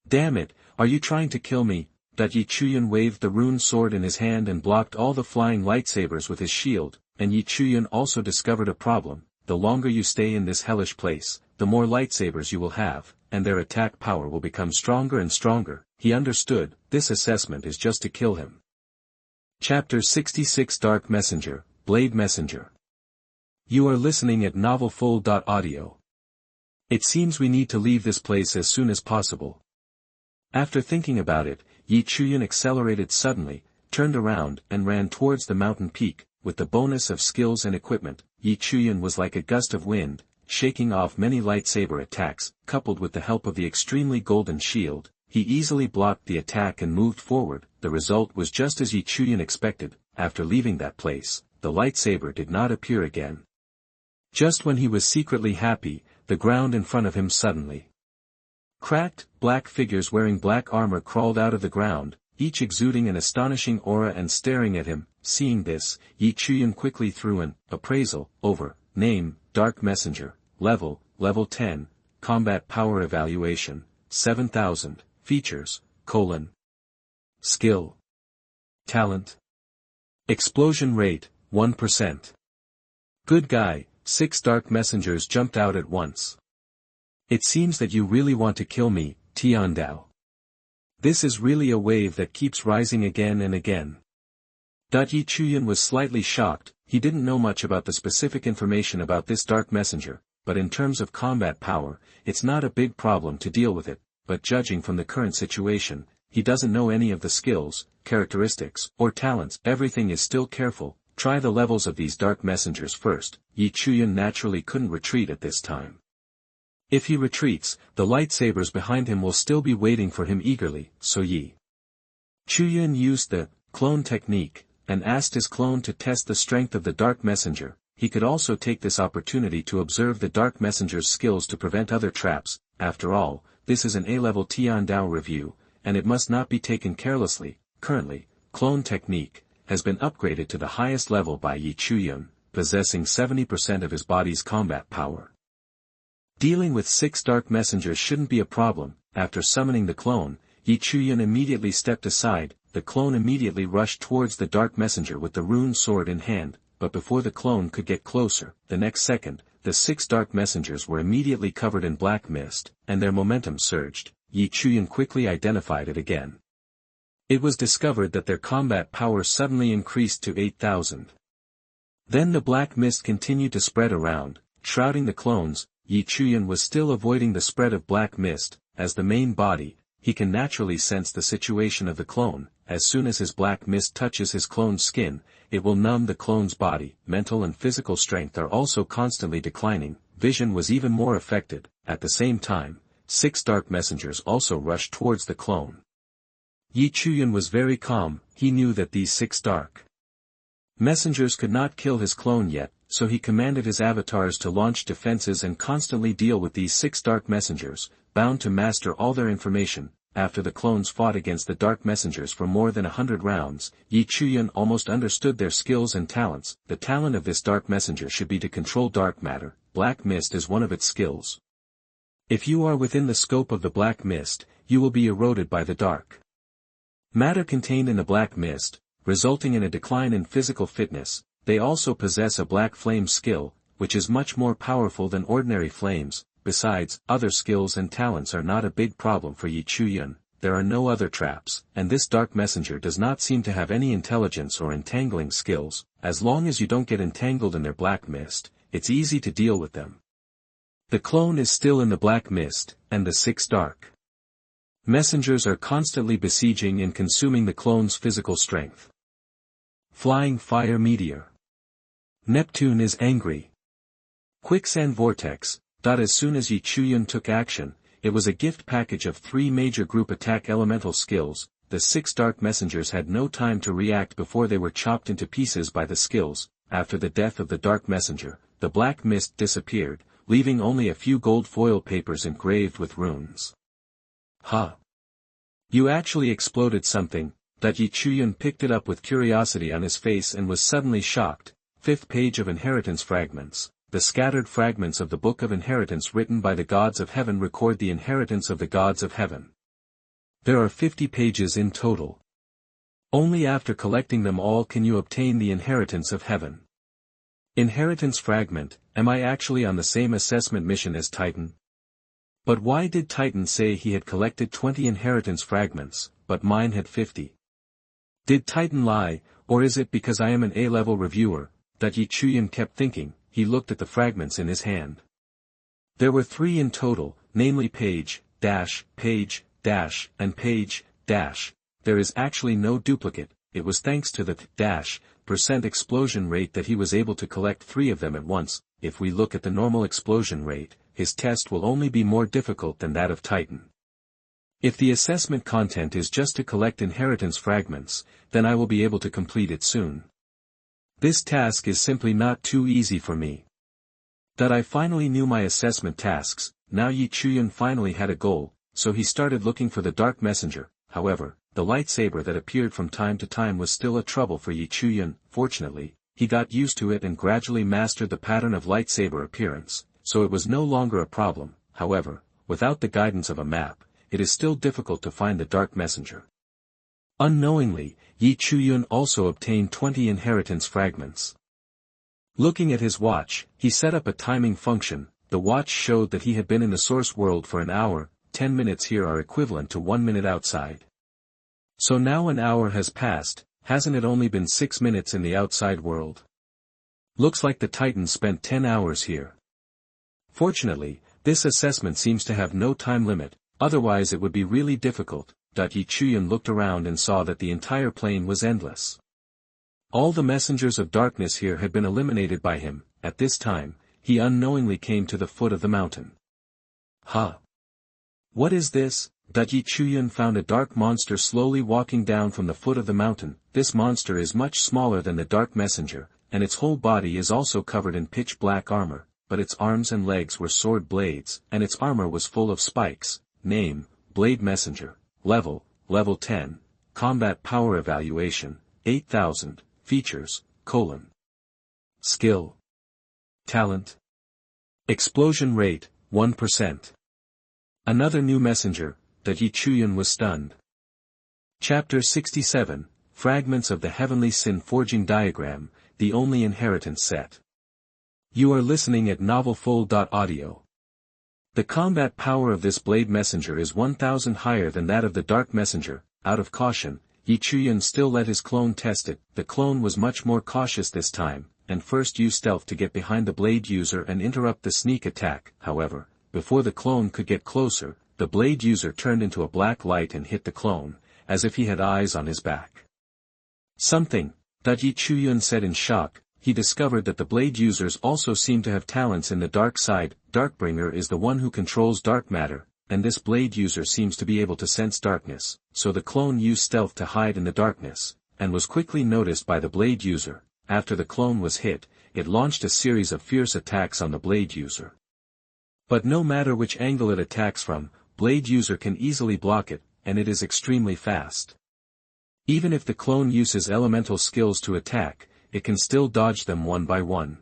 A: Damn it, are you trying to kill me? Chuyun waved the rune sword in his hand and blocked all the flying lightsabers with his shield, and Chuyun also discovered a problem. The longer you stay in this hellish place, the more lightsabers you will have, and their attack power will become stronger and stronger. He understood, this assessment is just to kill him. Chapter 66 Dark Messenger, Blade Messenger. You are listening at novelfull.audio. It seems we need to leave this place as soon as possible. After thinking about it, Chuyun accelerated suddenly, turned around and ran towards the mountain peak. With the bonus of skills and equipment, Chuyun was like a gust of wind, shaking off many lightsaber attacks. Coupled with the help of the extremely golden shield, he easily blocked the attack and moved forward. The result was just as Chuyun expected. After leaving that place, the lightsaber did not appear again. Just when he was secretly happy, the ground in front of him suddenly cracked. Black figures wearing black armor crawled out of the ground, each exuding an astonishing aura and staring at him. Seeing this, Chuyun quickly threw an appraisal over. Name, Dark Messenger. Level 10. Combat Power Evaluation, 7000. Features, Skill. Talent. Explosion rate, 1%. Good guy. 6 dark messengers jumped out at once. It seems that you really want to kill me, Tiandao. This is really a wave that keeps rising again and again. Chuyun was slightly shocked. He didn't know much about the specific information about this dark messenger, but in terms of combat power, it's not a big problem to deal with it. But judging from the current situation, he doesn't know any of the skills, characteristics, or talents. Everything is still careful. Try the levels of these dark messengers first. Chuyun naturally couldn't retreat at this time. If he retreats, the lightsabers behind him will still be waiting for him eagerly, so Chuyun used the clone technique, and asked his clone to test the strength of the dark messenger. He could also take this opportunity to observe the dark messenger's skills to prevent other traps. After all, this is an A-level Tiandao review, and it must not be taken carelessly. Currently, clone technique, has been upgraded to the highest level by Chuyun, possessing 70% of his body's combat power. Dealing with 6 dark messengers shouldn't be a problem. After summoning the clone, Chuyun immediately stepped aside. The clone immediately rushed towards the dark messenger with the rune sword in hand, but before the clone could get closer, the next second, the 6 dark messengers were immediately covered in black mist, and their momentum surged. Chuyun quickly identified it again. It was discovered that their combat power suddenly increased to 8,000. Then the black mist continued to spread around, shrouding the clones. Chuyun was still avoiding the spread of black mist. As the main body, he can naturally sense the situation of the clone. As soon as his black mist touches his clone's skin, it will numb the clone's body. Mental and physical strength are also constantly declining. Vision was even more affected. At the same time, 6 dark messengers also rushed towards the clone. Chuyun was very calm. He knew that these 6 dark messengers could not kill his clone yet, so he commanded his avatars to launch defenses and constantly deal with these 6 dark messengers, bound to master all their information. After the clones fought against the dark messengers for more than 100 rounds, Chuyun almost understood their skills and talents. The talent of this dark messenger should be to control dark matter. Black mist is one of its skills. If you are within the scope of the black mist, you will be eroded by the dark matter contained in the black mist, resulting in a decline in physical fitness. They also possess a black flame skill, which is much more powerful than ordinary flames. Besides, other skills and talents are not a big problem for Chuyun. There are no other traps, and this dark messenger does not seem to have any intelligence or entangling skills. As long as you don't get entangled in their black mist, it's easy to deal with them. The clone is still in the black mist, and the 6 dark messengers are constantly besieging and consuming the clone's physical strength. Flying fire meteor. Neptune is angry. Quicksand vortex. As soon as Chuyun took action, it was a gift package of 3 major group attack elemental skills. The 6 dark messengers had no time to react before they were chopped into pieces by the skills. After the death of the dark messenger, the black mist disappeared, leaving only a few gold foil papers engraved with runes. "Ha! You actually exploded something." Chuyun picked it up with curiosity on his face and was suddenly shocked. 5th page of Inheritance Fragments. The scattered fragments of the Book of Inheritance written by the gods of heaven record the inheritance of the gods of heaven. There are 50 pages in total. Only after collecting them all can you obtain the inheritance of heaven. Inheritance Fragment. Am I actually on the same assessment mission as Titan? But why did Titan say he had collected 20 inheritance fragments, but mine had 50? Did Titan lie, or is it because I am an A-level reviewer? Chuyun kept thinking. He looked at the fragments in his hand. There were 3 in total, namely page, dash, and page, dash. There is actually no duplicate. It was thanks to the % explosion rate that he was able to collect 3 of them at once. If we look at the normal explosion rate, his test will only be more difficult than that of Titan. If the assessment content is just to collect inheritance fragments, then I will be able to complete it soon. This task is simply not too easy for me. I finally knew my assessment tasks. Now Chuyun finally had a goal, so he started looking for the dark messenger. However, the lightsaber that appeared from time to time was still a trouble for Chuyun. Fortunately, he got used to it and gradually mastered the pattern of lightsaber appearance, so it was no longer a problem. However, without the guidance of a map, it is still difficult to find the dark messenger. Unknowingly, Chuyun also obtained 20 inheritance fragments. Looking at his watch, he set up a timing function. The watch showed that he had been in the source world for an hour. 10 minutes here are equivalent to 1 minute outside. So now an hour has passed. Hasn't it only been 6 minutes in the outside world? Looks like the Titan spent 10 hours here. Fortunately, this assessment seems to have no time limit, otherwise it would be really difficult. Chuyun looked around and saw that the entire plane was endless. All the messengers of darkness here had been eliminated by him. At this time, he unknowingly came to the foot of the mountain. Ha! What is this? Chuyun found a dark monster slowly walking down from the foot of the mountain. This monster is much smaller than the dark messenger, and its whole body is also covered in pitch black armor, but its arms and legs were sword blades, and its armor was full of spikes. Name, Blade Messenger. Level 10. Combat Power Evaluation, 8000, features, skill. Talent. Explosion rate, 1%. Another new messenger, Chuyun was stunned. Chapter 67, Fragments of the Heavenly Sin Forging Diagram, the only inheritance set. You are listening at novelfull.audio. The combat power of this blade messenger is 1000 higher than that of the dark messenger. Out of caution, Chuyun still let his clone test it. The clone was much more cautious this time, and first used stealth to get behind the blade user and interrupt the sneak attack. However, before the clone could get closer, the blade user turned into a black light and hit the clone, as if he had eyes on his back. Something, Chuyun said in shock. He discovered that the blade users also seem to have talents in the dark side. Darkbringer is the one who controls dark matter, and this blade user seems to be able to sense darkness, so the clone used stealth to hide in the darkness, and was quickly noticed by the blade user. After the clone was hit, it launched a series of fierce attacks on the blade user. But no matter which angle it attacks from, blade user can easily block it, and it is extremely fast. Even if the clone uses elemental skills to attack, it can still dodge them one by one.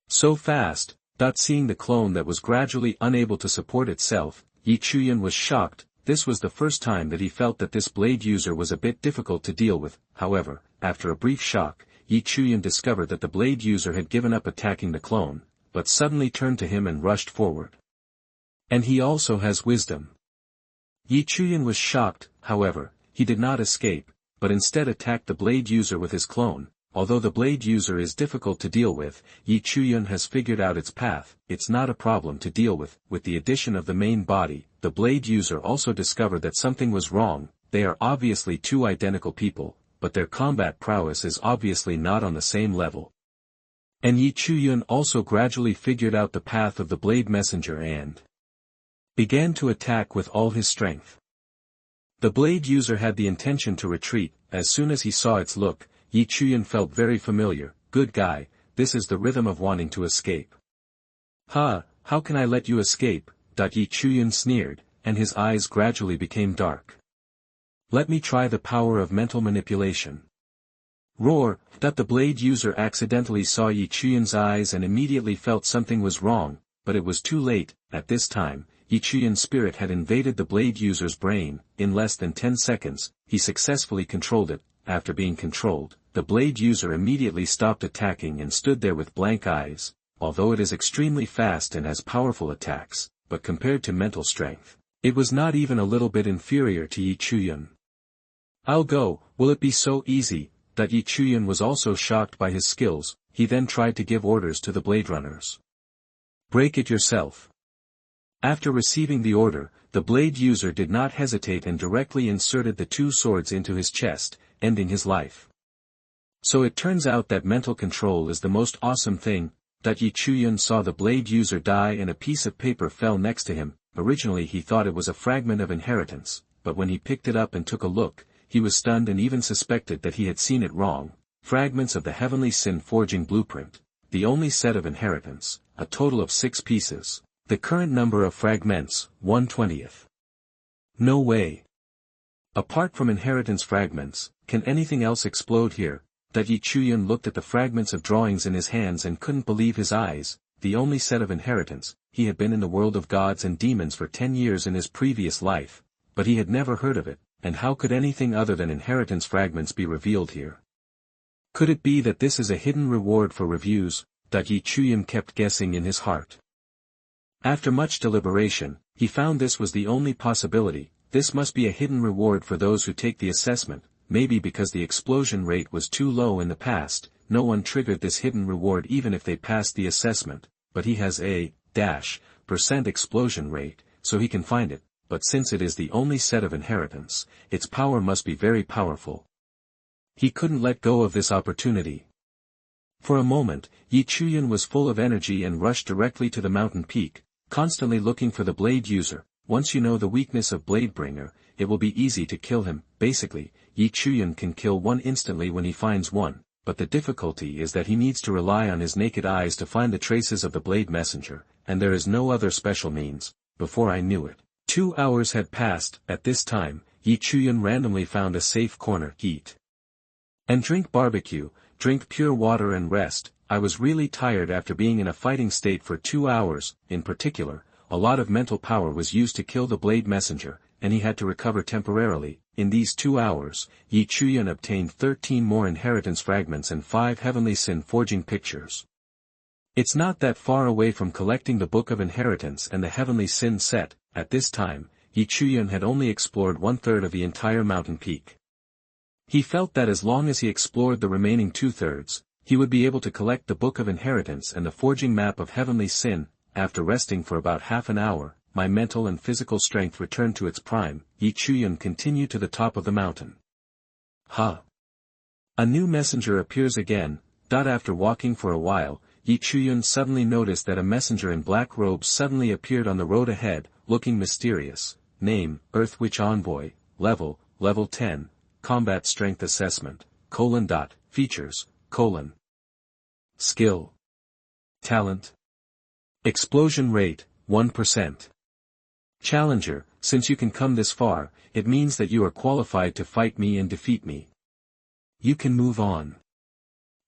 A: So fast, seeing the clone that was gradually unable to support itself, Chuyun was shocked. This was the first time that he felt that this blade user was a bit difficult to deal with. However, after a brief shock, Chuyun discovered that the blade user had given up attacking the clone, but suddenly turned to him and rushed forward. And he also has wisdom. Chuyun was shocked. However, he did not escape, but instead attacked the blade user with his clone. Although the blade user is difficult to deal with, Chuyun has figured out its path. It's not a problem to deal with. With the addition of the main body, the blade user also discovered that something was wrong. They are obviously two identical people, but their combat prowess is obviously not on the same level. And Chuyun also gradually figured out the path of the blade messenger and began to attack with all his strength. The blade user had the intention to retreat. As soon as he saw its look, Chuyun felt very familiar. Good guy, this is the rhythm of wanting to escape. How can I let you escape? Chuyun sneered, and his eyes gradually became dark. Let me try the power of mental manipulation. Roar. The blade user accidentally saw Chuyun's eyes and immediately felt something was wrong, but it was too late. At this time, Chuyun's spirit had invaded the blade user's brain. In less than 10 seconds, he successfully controlled it. After being controlled, the blade user immediately stopped attacking and stood there with blank eyes. Although it is extremely fast and has powerful attacks, but compared to mental strength, it was not even a little bit inferior to Chuyun. I'll go. Will it be so easy? Chuyun was also shocked by his skills. He then tried to give orders to the blade runners. Break it yourself. After receiving the order, the blade user did not hesitate and directly inserted the two swords into his chest, ending his life. So it turns out that mental control is the most awesome thing. Chuyun saw the blade user die and a piece of paper fell next to him. Originally he thought it was a fragment of inheritance, but when he picked it up and took a look, he was stunned and even suspected that he had seen it wrong. Fragments of the Heavenly Sin Forging Blueprint, the only set of inheritance, a total of 6 pieces. The current number of fragments, 1/20. No way. Apart from inheritance fragments, can anything else explode here? Chuyun looked at the fragments of drawings in his hands and couldn't believe his eyes. The only set of inheritance. He had been in the world of gods and demons for 10 years in his previous life, but he had never heard of it, and how could anything other than inheritance fragments be revealed here? Could it be that this is a hidden reward for reviews? Chuyun kept guessing in his heart. After much deliberation, he found this was the only possibility. This must be a hidden reward for those who take the assessment. Maybe because the explosion rate was too low in the past, no one triggered this hidden reward even if they passed the assessment, but he has a % explosion rate, so he can find it, but since it is the only set of inheritance, its power must be very powerful. He couldn't let go of this opportunity. For a moment, Chuyun was full of energy and rushed directly to the mountain peak, constantly looking for the blade user. Once you know the weakness of Bladebringer, it will be easy to kill him. Basically, Chuyun can kill one instantly when he finds one, but the difficulty is that he needs to rely on his naked eyes to find the traces of the blade messenger, and there is no other special means. Before I knew it, 2 hours had passed. At this time, Chuyun randomly found a safe corner. And drink barbecue, drink pure water and rest. I was really tired after being in a fighting state for 2 hours. In particular, a lot of mental power was used to kill the blade messenger, and he had to recover temporarily. In these 2 hours, Chuyun obtained 13 more inheritance fragments and 5 heavenly sin forging pictures. It's not that far away from collecting the Book of Inheritance and the heavenly sin set. At this time, Chuyun had only explored 1/3 of the entire mountain peak. He felt that as long as he explored the remaining 2/3, he would be able to collect the Book of Inheritance and the forging map of heavenly sin. After resting for about half an hour, my mental and physical strength returned to its prime. Chuyun continued to the top of the mountain. A new messenger appears again. After walking for a while, Chuyun suddenly noticed that a messenger in black robes suddenly appeared on the road ahead, looking mysterious. Name, Earth Witch Envoy, Level 10, Combat Strength Assessment, : Features, : Skill. Talent. Explosion rate, 1%. Challenger, since you can come this far, it means that you are qualified to fight me and defeat me. You can move on.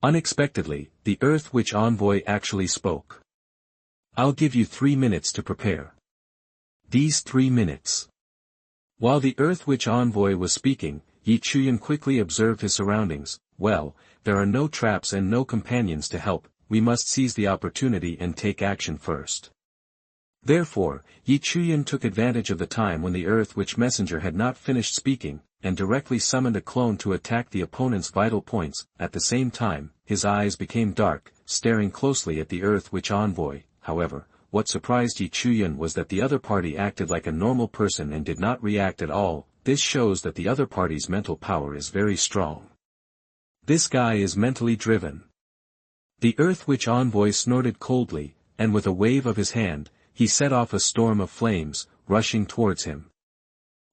A: Unexpectedly, the Earth Witch Envoy actually spoke. I'll give you 3 minutes to prepare. These 3 minutes. While the Earth Witch Envoy was speaking, Chuyun quickly observed his surroundings. Well, there are no traps and no companions to help, we must seize the opportunity and take action first. Therefore, Chuyun took advantage of the time when the Earth Witch Messenger had not finished speaking, and directly summoned a clone to attack the opponent's vital points. At the same time, his eyes became dark, staring closely at the Earth Witch Envoy. However, what surprised Chuyun was that the other party acted like a normal person and did not react at all. This shows that the other party's mental power is very strong. This guy is mentally driven. The Earth Witch Envoy snorted coldly, and with a wave of his hand, he set off a storm of flames, rushing towards him.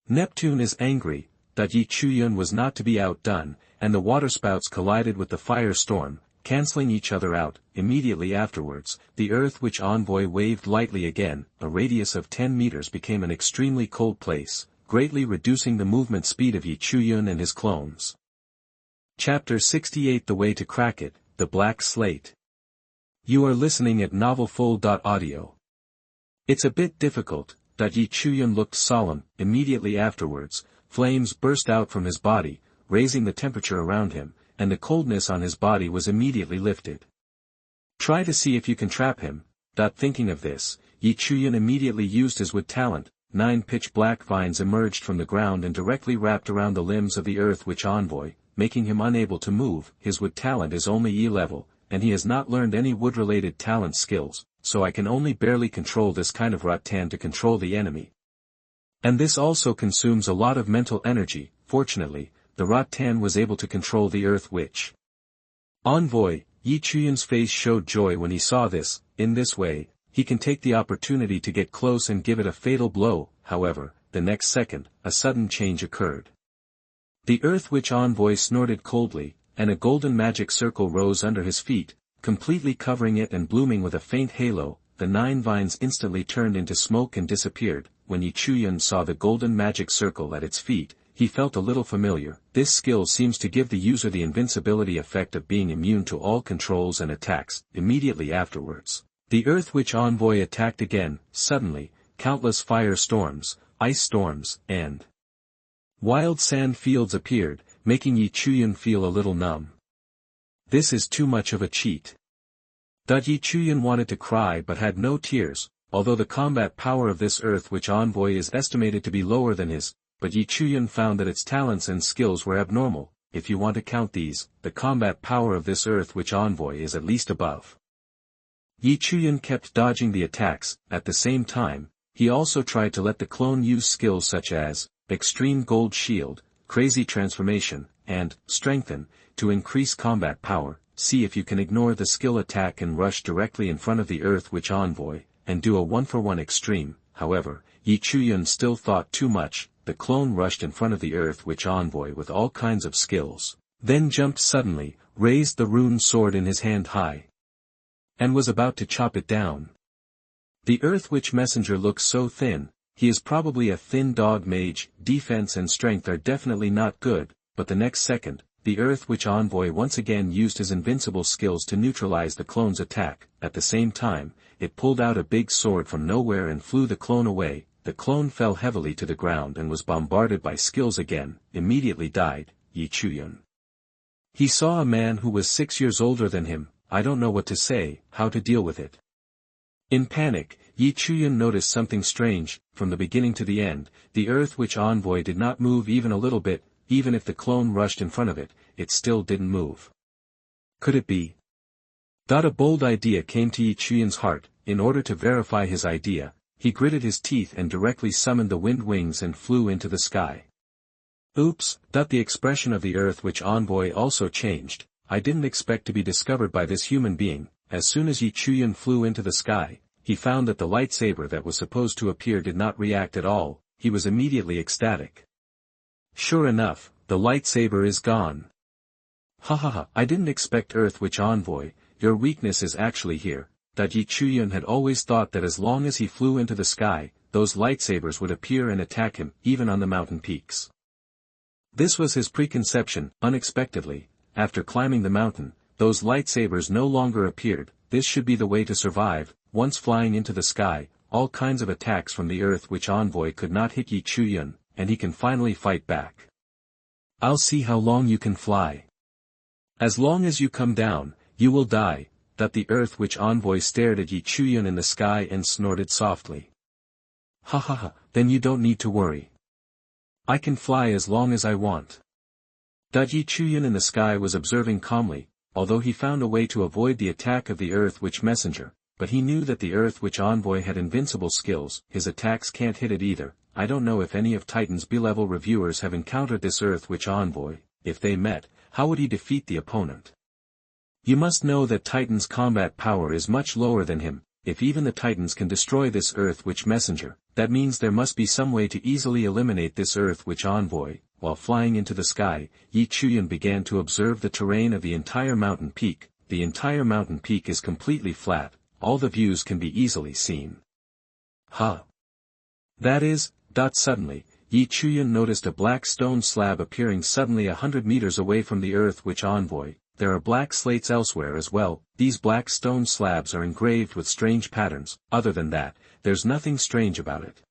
A: Neptune is angry. Chuyun was not to be outdone, and the waterspouts collided with the firestorm, cancelling each other out. Immediately afterwards, the Earth Witch Envoy waved lightly again. A radius of 10 meters became an extremely cold place, greatly reducing the movement speed of Chuyun and his clones. Chapter 68: The Way to Crack It, the Black Slate. You are listening at novelfull.audio. It's a bit difficult. Chuyun looked solemn. Immediately afterwards, flames burst out from his body, raising the temperature around him, and the coldness on his body was immediately lifted. Try to see if you can trap him. Thinking of this, Chuyun immediately used his wood talent. 9 pitch-black vines emerged from the ground and directly wrapped around the limbs of the Earth Witch Envoy, making him unable to move. His wood talent is only E-level, and he has not learned any wood-related talent skills, so I can only barely control this kind of rattan to control the enemy. And this also consumes a lot of mental energy. Fortunately, the rattan was able to control the Earth Witch Envoy. Chuyun's face showed joy when he saw this. In this way, he can take the opportunity to get close and give it a fatal blow. However, the next second, a sudden change occurred. The Earth Witch Envoy snorted coldly, and a golden magic circle rose under his feet, completely covering it and blooming with a faint halo. The 9 vines instantly turned into smoke and disappeared. When Chuyun saw the golden magic circle at its feet, he felt a little familiar. This skill seems to give the user the invincibility effect of being immune to all controls and attacks. Immediately afterwards, the Earth Witch Envoy attacked again. Suddenly, countless fire storms, ice storms, and wild sand fields appeared, making Chuyun feel a little numb. This is too much of a cheat. Chuyun wanted to cry but had no tears. Although the combat power of this Earth Witch Envoy is estimated to be lower than his, but Chuyun found that its talents and skills were abnormal. If you want to count these, the combat power of this Earth Witch Envoy is at least above. Chuyun kept dodging the attacks. At the same time, he also tried to let the clone use skills such as Extreme Gold Shield, Crazy Transformation, and Strengthen, to increase combat power. See if you can ignore the skill attack and rush directly in front of the Earth Witch Envoy, and do a 1-for-1 extreme. However, Chuyun still thought too much. The clone rushed in front of the Earth Witch Envoy with all kinds of skills, then jumped suddenly, raised the rune sword in his hand high, and was about to chop it down. The Earth Witch Messenger looks so thin. He is probably a thin dog mage. Defense and strength are definitely not good, but the next second, the Earth Witch envoy once again used his invincible skills to neutralize the clone's attack. At the same time, it pulled out a big sword from nowhere and flew the clone away. The clone fell heavily to the ground and was bombarded by skills again, immediately died. Chuyun. He saw a man who was 6 years older than him. I don't know what to say, how to deal with it. In panic, Chuyun noticed something strange. From the beginning to the end, the Earth Witch envoy did not move even a little bit. Even if the clone rushed in front of it, it still didn't move. Could it be? A bold idea came to Chuyun's heart. In order to verify his idea, he gritted his teeth and directly summoned the wind wings and flew into the sky. Oops! The expression of the Earth Witch envoy also changed. I didn't expect to be discovered by this human being. As soon as Chuyun flew into the sky, he found that the lightsaber that was supposed to appear did not react at all. He was immediately ecstatic. Sure enough, the lightsaber is gone. Ha, I didn't expect Earth Witch envoy, your weakness is actually here. Chuyun had always thought that as long as he flew into the sky, those lightsabers would appear and attack him, even on the mountain peaks. This was his preconception. Unexpectedly, after climbing the mountain, those lightsabers no longer appeared. This should be the way to survive. Once flying into the sky, all kinds of attacks from the Earth Witch envoy could not hit Chuyun, and he can finally fight back. I'll see how long you can fly. As long as you come down, you will die. The Earth Witch envoy stared at Chuyun in the sky and snorted softly. Ha, then you don't need to worry. I can fly as long as I want. Chuyun in the sky was observing calmly, although he found a way to avoid the attack of the Earth Witch messenger, but he knew that the Earth Witch envoy had invincible skills. His attacks can't hit it either. I don't know if any of Titan's B-level reviewers have encountered this Earth Witch envoy. If they met, how would he defeat the opponent? You must know that Titan's combat power is much lower than him. If even the Titans can destroy this Earth Witch messenger, that means there must be some way to easily eliminate this Earth Witch envoy. While flying into the sky, Chuyun began to observe the terrain of the entire mountain peak. The entire mountain peak is completely flat. All the views can be easily seen. That is. Suddenly, Chuyun noticed a black stone slab appearing suddenly 100 meters away from the Earth Witch envoy. There are black slates elsewhere as well. These black stone slabs are engraved with strange patterns. Other than that, there's nothing strange about it.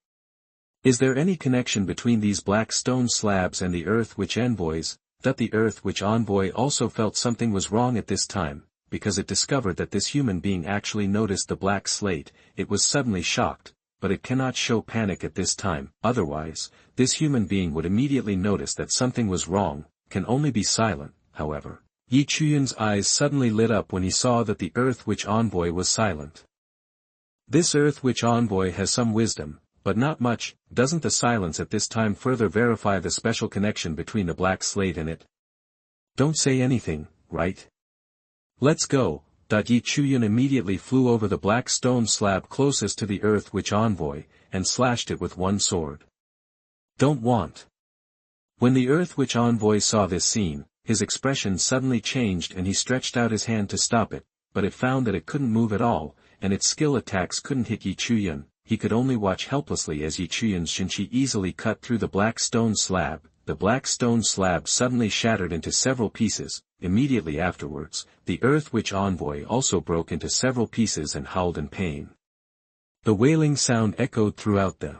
A: Is there any connection between these black stone slabs and the Earth Witch envoys? The Earth Witch envoy also felt something was wrong at this time, because it discovered that this human being actually noticed the black slate. It was suddenly shocked, but it cannot show panic at this time. Otherwise, this human being would immediately notice that something was wrong. Can only be silent, however. Chuyun's eyes suddenly lit up when he saw that the Earth Witch envoy was silent. This Earth Witch envoy has some wisdom, but not much. Doesn't the silence at this time further verify the special connection between the black slate and it? Don't say anything, right? Let's go. Chuyun immediately flew over the black stone slab closest to the Earth Witch envoy, and slashed it with one sword. Don't want. When the Earth Witch envoy saw this scene, his expression suddenly changed and he stretched out his hand to stop it, but it found that it couldn't move at all, and its skill attacks couldn't hit Chuyun. He could only watch helplessly as Chuyun's shinchi easily cut through the black stone slab. The black stone slab suddenly shattered into several pieces. Immediately afterwards, the Earth Witch envoy also broke into several pieces and howled in pain. The wailing sound echoed throughout the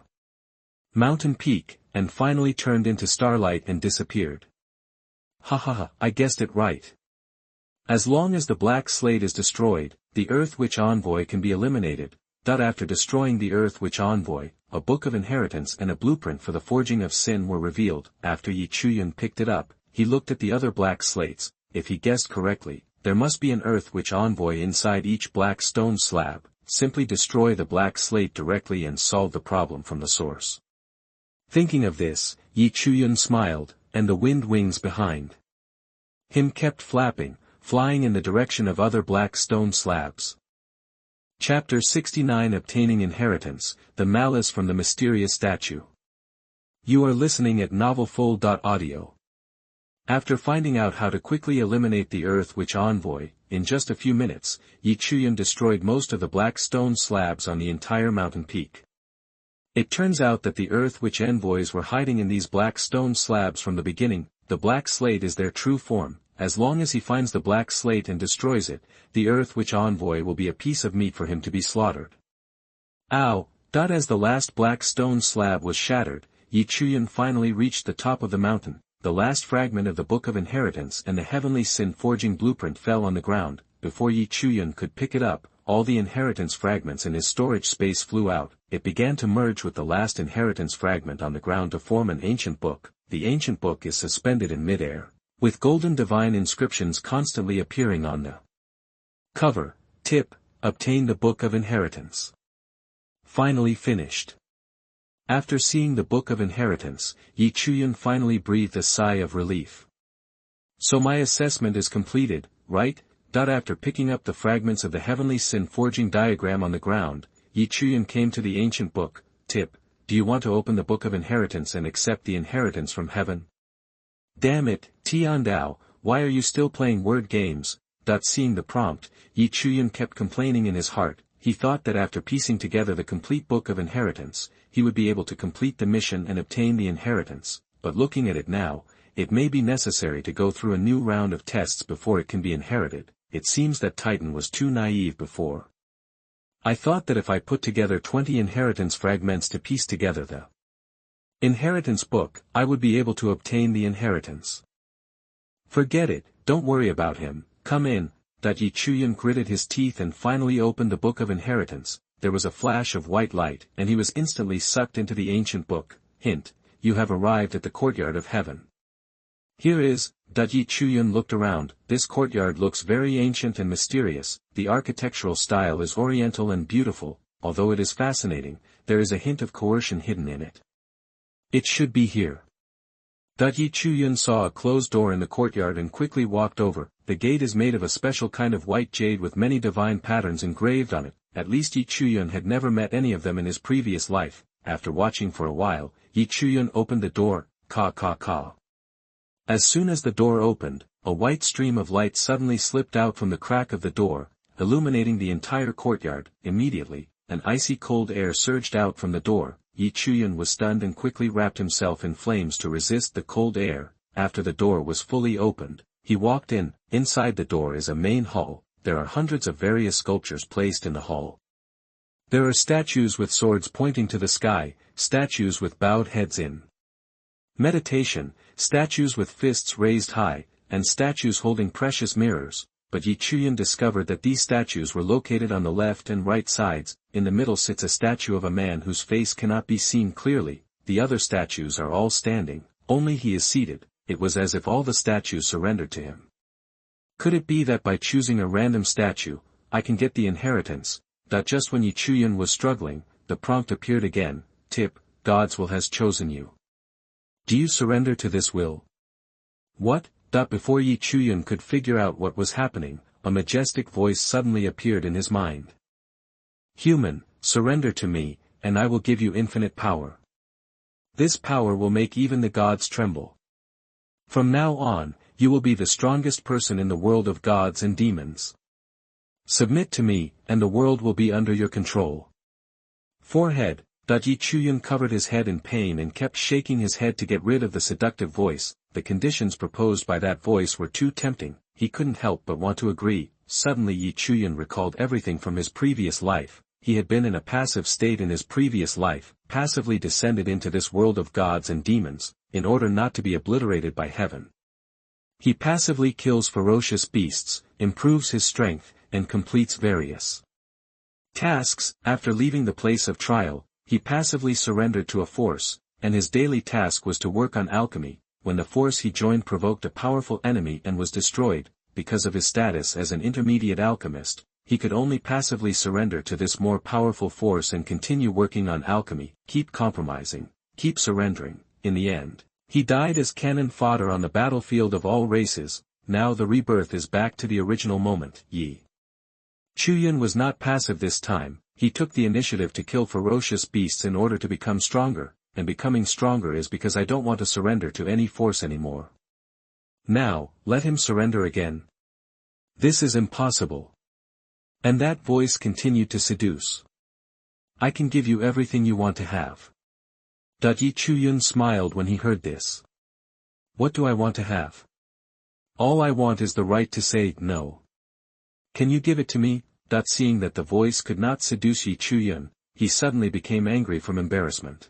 A: mountain peak, and finally turned into starlight and disappeared. I guessed it right. As long as the black slate is destroyed, the Earth Witch envoy can be eliminated. After destroying the Earth Witch envoy, a book of inheritance and a blueprint for the forging of sin were revealed. After Chuyun picked it up, he looked at the other black slates. If he guessed correctly, there must be an Earth Witch envoy inside each black stone slab. Simply destroy the black slate directly and solve the problem from the source. Thinking of this, Chuyun smiled, and the wind wings behind him kept flapping, flying in the direction of other black stone slabs. Chapter 69 Obtaining Inheritance, the Malice from the Mysterious Statue. You are listening at novelfull.audio. After finding out how to quickly eliminate the Earth Witch envoy, in just a few minutes, Chuyun destroyed most of the black stone slabs on the entire mountain peak. It turns out that the Earth Witch envoys were hiding in these black stone slabs from the beginning. the black slate is their true form. As long as he finds the black slate and destroys it, the earth witch envoy will be a piece of meat for him to be slaughtered. Ow! As the last black stone slab was shattered, Chuyun finally reached the top of the mountain. The last fragment of the Book of Inheritance and the heavenly sin-forging blueprint fell on the ground. Before Chuyun could pick it up, all the inheritance fragments in his storage space flew out. It began to merge with the last inheritance fragment on the ground to form an ancient book. The ancient book is suspended in midair, with golden divine inscriptions constantly appearing on the cover. Tip: obtain the Book of Inheritance. Finally finished. After seeing the Book of Inheritance, Chuyun finally breathed a sigh of relief. So my assessment is completed, right? After picking up the fragments of the heavenly sin-forging diagram on the ground, Chuyun came to the ancient book. Tip: do you want to open the Book of Inheritance and accept the inheritance from heaven? Damn it, Tian Dao, why are you still playing word games? Seeing the prompt, Chuyun kept complaining in his heart. He thought that after piecing together the complete Book of Inheritance, he would be able to complete the mission and obtain the inheritance, but looking at it now, it may be necessary to go through a new round of tests before it can be inherited. It seems that Titan was too naive before. I thought that if I put together 20 inheritance fragments to piece together the inheritance book, I would be able to obtain the inheritance. Forget it, don't worry about him, come in. Chuyun gritted his teeth and finally opened the Book of Inheritance. There was a flash of white light and he was instantly sucked into the ancient book. Hint: you have arrived at the courtyard of heaven. Here is. Chuyun looked around. This courtyard looks very ancient and mysterious. The architectural style is oriental and beautiful. Although it is fascinating, there is a hint of coercion hidden in it. It should be here. Chuyun saw a closed door in the courtyard and quickly walked over. The gate is made of a special kind of white jade with many divine patterns engraved on it. At least Chuyun had never met any of them in his previous life. After watching for a while, Chuyun opened the door. Ka. As soon as the door opened, a white stream of light suddenly slipped out from the crack of the door, illuminating the entire courtyard. Immediately, an icy cold air surged out from the door. Chuyun was stunned and quickly wrapped himself in flames to resist the cold air. After the door was fully opened, he walked in. Inside the door is a main hall. There are hundreds of various sculptures placed in the hall. There are statues with swords pointing to the sky, statues with bowed heads in meditation, statues with fists raised high, and statues holding precious mirrors. But Chuyun discovered that these statues were located on the left and right sides. In the middle sits a statue of a man whose face cannot be seen clearly. The other statues are all standing, only he is seated. It was as if all the statues surrendered to him. Could it be that by choosing a random statue, I can get the inheritance? Just when Chuyun was struggling, the prompt appeared again. Tip: God's will has chosen you. Do you surrender to this will? What? Before Chuyun could figure out what was happening, a majestic voice suddenly appeared in his mind. Human, surrender to me, and I will give you infinite power. This power will make even the gods tremble. From now on, you will be the strongest person in the world of gods and demons. Submit to me, and the world will be under your control. Forehead. Chuyun covered his head in pain and kept shaking his head to get rid of the seductive voice. The conditions proposed by that voice were too tempting. He couldn't help but want to agree. Suddenly Chuyun recalled everything from his previous life. He had been in a passive state in his previous life, passively descended into this world of gods and demons, in order not to be obliterated by heaven. He passively kills ferocious beasts, improves his strength, and completes various tasks. After leaving the place of trial, he passively surrendered to a force, and his daily task was to work on alchemy. When the force he joined provoked a powerful enemy and was destroyed, because of his status as an intermediate alchemist, he could only passively surrender to this more powerful force and continue working on alchemy, keep compromising, keep surrendering. In the end, he died as cannon fodder on the battlefield of all races. Now the rebirth is back to the original moment. Chuyun was not passive this time. He took the initiative to kill ferocious beasts in order to become stronger, and becoming stronger is because I don't want to surrender to any force anymore. Now, let him surrender again. This is impossible. And that voice continued to seduce. I can give you everything you want to have. Chuyun smiled when he heard this. What do I want to have? All I want is the right to say no. Can you give it to me? Seeing that the voice could not seduce Chuyun, he suddenly became angry from embarrassment.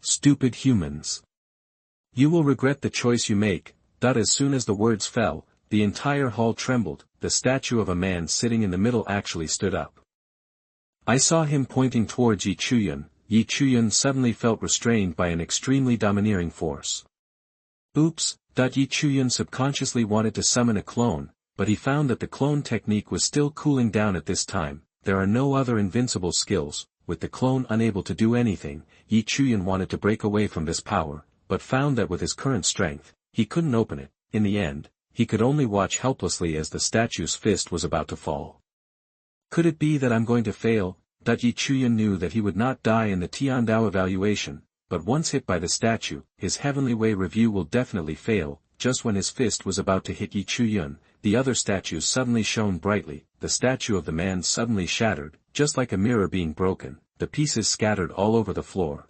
A: Stupid humans. You will regret the choice you make. As soon as the words fell, the entire hall trembled. The statue of a man sitting in the middle actually stood up. I saw him pointing towards Chuyun. Chuyun suddenly felt restrained by an extremely domineering force. Oops, Chuyun subconsciously wanted to summon a clone, but he found that the clone technique was still cooling down at this time. There are no other invincible skills. With the clone unable to do anything, Chuyun wanted to break away from this power, but found that with his current strength, he couldn't open it. In the end, he could only watch helplessly as the statue's fist was about to fall. Could it be that I'm going to fail? Chuyun knew that he would not die in the Tiandao evaluation, but once hit by the statue, his Heavenly Way review will definitely fail. Just when his fist was about to hit Chuyun, the other statues suddenly shone brightly. The statue of the man suddenly shattered, just like a mirror being broken, the pieces scattered all over the floor.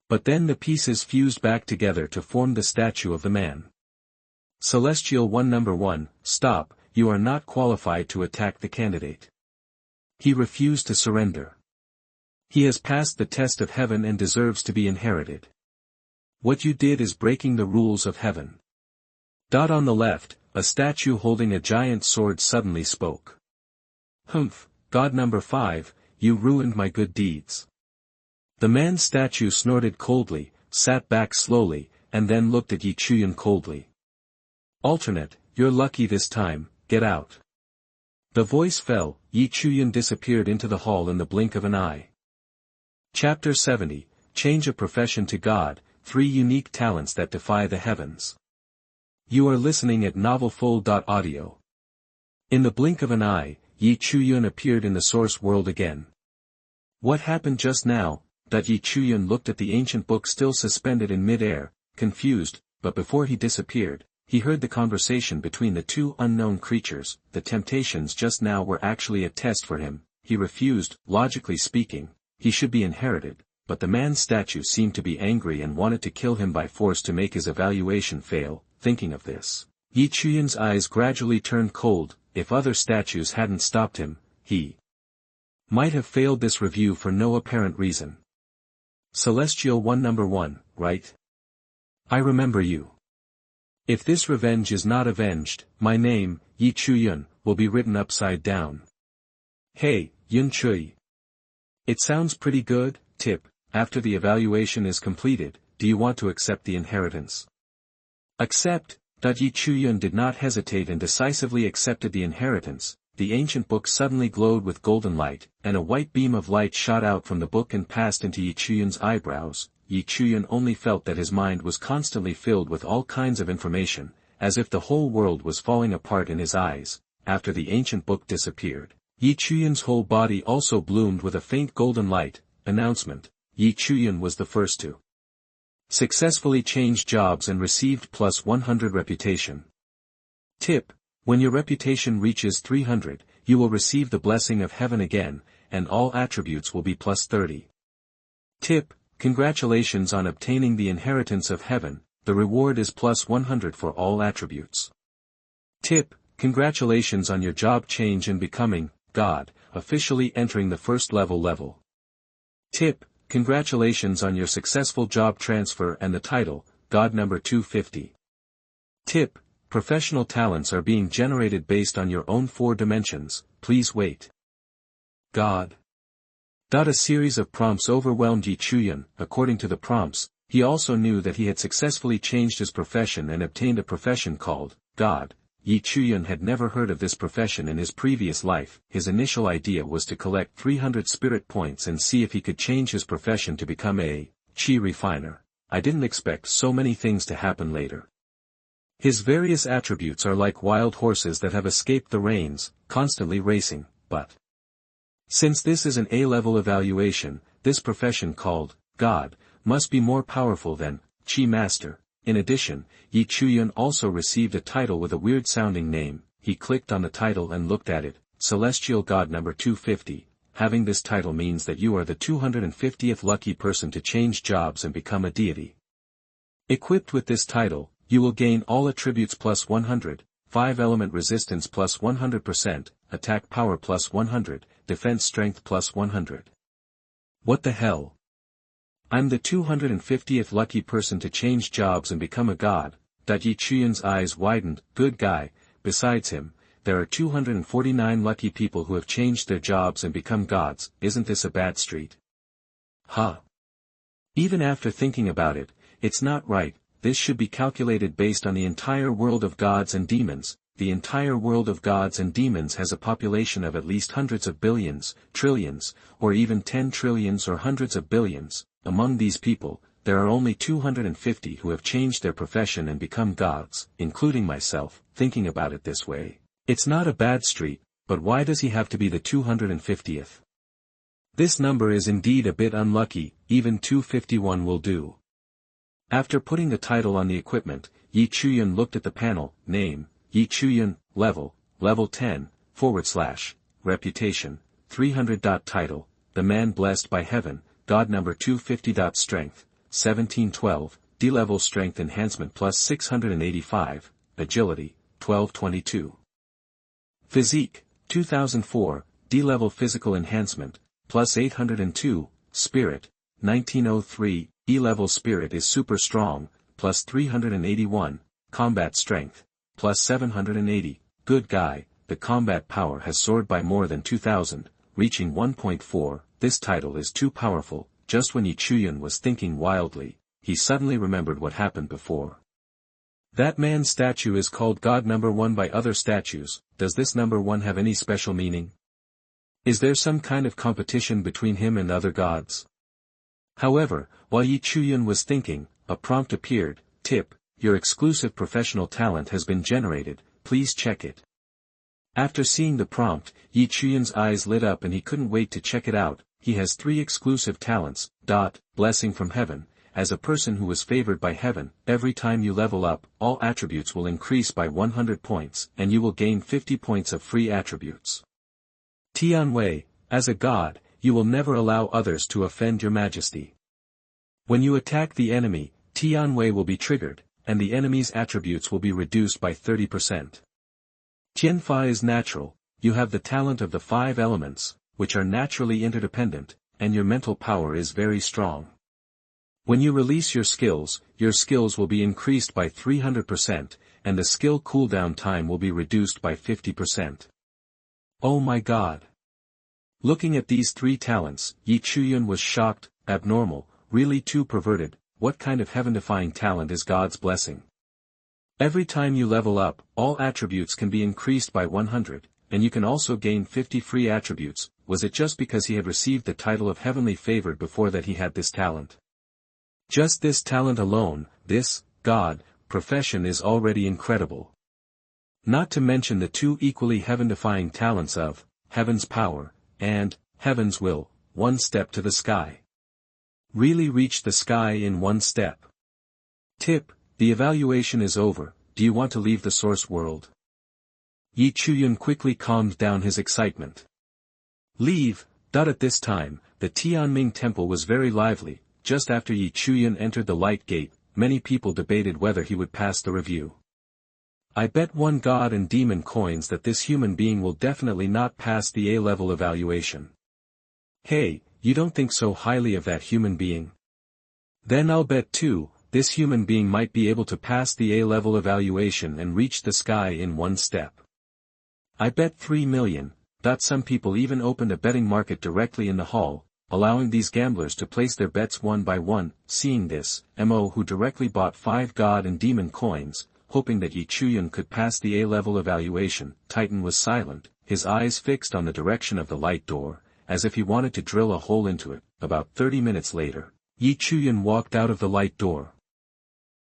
A: But then the pieces fused back together to form the statue of the man. Celestial One Number 1, stop, you are not qualified to attack the candidate. He refused to surrender. He has passed the test of heaven and deserves to be inherited. What you did is breaking the rules of heaven. On the left, a statue holding a giant sword suddenly spoke. Humph, God number 5, you ruined my good deeds. The man's statue snorted coldly, sat back slowly, and then looked at Chuyun coldly. Alternate, you're lucky this time, get out. The voice fell, Chuyun disappeared into the hall in the blink of an eye. Chapter 70, Change of Profession to God, 3 Unique Talents that Defy the Heavens. You are listening at novelfull.audio. In the blink of an eye, Chuyun appeared in the source world again. What happened just now? Chuyun looked at the ancient book still suspended in mid-air, confused, but before he disappeared, he heard the conversation between the 2 unknown creatures. The temptations just now were actually a test for him. He refused. Logically speaking, he should be inherited, but the man's statue seemed to be angry and wanted to kill him by force to make his evaluation fail. Thinking of this, Chuyun's eyes gradually turned cold. If other statues hadn't stopped him, he might have failed this review for no apparent reason. Celestial One Number 1, right? I remember you. If this revenge is not avenged, my name, Chuyun, will be written upside down. Hey, Yun Chui. It sounds pretty good. Tip, after the evaluation is completed, do you want to accept the inheritance? Accept. Chuyun did not hesitate and decisively accepted the inheritance. The ancient book suddenly glowed with golden light, and a white beam of light shot out from the book and passed into Chuyun's eyebrows. Chuyun only felt that his mind was constantly filled with all kinds of information, as if the whole world was falling apart in his eyes. After the ancient book disappeared, Chuyun's whole body also bloomed with a faint golden light. Announcement: Chuyun was the first to successfully changed jobs and received plus 100 reputation. Tip, when your reputation reaches 300, you will receive the blessing of heaven again, and all attributes will be plus 30. Tip, congratulations on obtaining the inheritance of heaven, the reward is plus 100 for all attributes. Tip, congratulations on your job change and becoming, God, officially entering the first level. Tip, congratulations on your successful job transfer and the title, God number 250. Tip, professional talents are being generated based on your own 4 dimensions, please wait. God. A series of prompts overwhelmed Chuyun. According to the prompts, he also knew that he had successfully changed his profession and obtained a profession called God. Chuyun had never heard of this profession in his previous life. His initial idea was to collect 300 spirit points and see if he could change his profession to become a chi refiner. I didn't expect so many things to happen later. His various attributes are like wild horses that have escaped the reins, constantly racing, but since this is an A-level evaluation, this profession called God must be more powerful than Chi Master. In addition, Chuyun also received a title with a weird-sounding name. He clicked on the title and looked at it, Celestial God number 250. Having this title means that you are the 250th lucky person to change jobs and become a deity. Equipped with this title, You will gain all attributes plus 100, 5 element resistance plus 100%, attack power plus 100, defense strength plus 100. What the hell? I'm the 250th lucky person to change jobs and become a god. Yi Chuyun's eyes widened. Good guy. Besides him, there are 249 lucky people who have changed their jobs and become gods. Isn't this a bad street? Huh. Even after thinking about it, it's not right. This should be calculated based on the entire world of gods and demons. The entire world of gods and demons has a population of at least hundreds of billions, trillions, or even 10 trillions or hundreds of billions. Among these people, there are only 250 who have changed their profession and become gods, including myself. Thinking about it this way, it's not a bad street, but why does he have to be the 250th? This number is indeed a bit unlucky. Even 251 will do. After putting the title on the equipment, Yi Chuyun looked at the panel. Name, Yi Chuyun, level 10, / reputation, 300. Title, the man blessed by heaven, God number 250. Strength, 1712, D-level strength enhancement plus 685, agility, 1222. Physique, 2004, D-level physical enhancement, plus 802, spirit, 1903, E-level spirit is super strong, plus 381, combat strength, plus 780, good guy, the combat power has soared by more than 2000, reaching 1.4, this title is too powerful. Just when Yi Chuyun was thinking wildly, he suddenly remembered what happened before. That man's statue is called God number 1 by other statues. Does this number 1 have any special meaning? Is there some kind of competition between him and other gods? However, while Yi Chuyun was thinking, a prompt appeared. Tip, your exclusive professional talent has been generated, please check it. After seeing the prompt, Yi Chuyun's eyes lit up and he couldn't wait to check it out. He has 3 exclusive talents. Blessing from heaven. As a person who was favored by heaven, every time you level up, all attributes will increase by 100 points, and you will gain 50 points of free attributes. Tianwei, as a god, you will never allow others to offend your majesty. When you attack the enemy, Tianwei will be triggered, and the enemy's attributes will be reduced by 30%. Tianfei is natural. You have the talent of the 5 elements, which are naturally interdependent, and your mental power is very strong. When you release your skills will be increased by 300%, and the skill cooldown time will be reduced by 50%. Oh my god! Looking at these 3 talents, Yi Chuyun was shocked. Abnormal, really too perverted. What kind of heaven-defying talent is God's blessing? Every time you level up, all attributes can be increased by 100, and you can also gain 50 free attributes. Was it just because he had received the title of heavenly favored before that he had this talent? Just this talent alone, this, God, profession is already incredible. Not to mention the 2 equally heaven-defying talents of, heaven's power, and, heaven's will, 1 step to the sky. Really reach the sky in 1 step. Tip, the evaluation is over. Do you want to leave the source world? Yi Chuyun quickly calmed down his excitement. Leave. At this time, the Tianming temple was very lively. Just after Yi Chuyun entered the light gate, many people debated whether he would pass the review. I bet 1 god and demon coins that this human being will definitely not pass the A-level evaluation. Hey, you don't think so highly of that human being? Then I'll bet 2, this human being might be able to pass the A-level evaluation and reach the sky in 1 step. I bet 3 million. Some people even opened a betting market directly in the hall, allowing these gamblers to place their bets 1 by 1. Seeing this, Mo, who directly bought 5 god and demon coins, hoping that Yi Chuyun could pass the A-level evaluation, Titan was silent, his eyes fixed on the direction of the light door, as if he wanted to drill a hole into it. About 30 minutes later, Yi Chuyun walked out of the light door.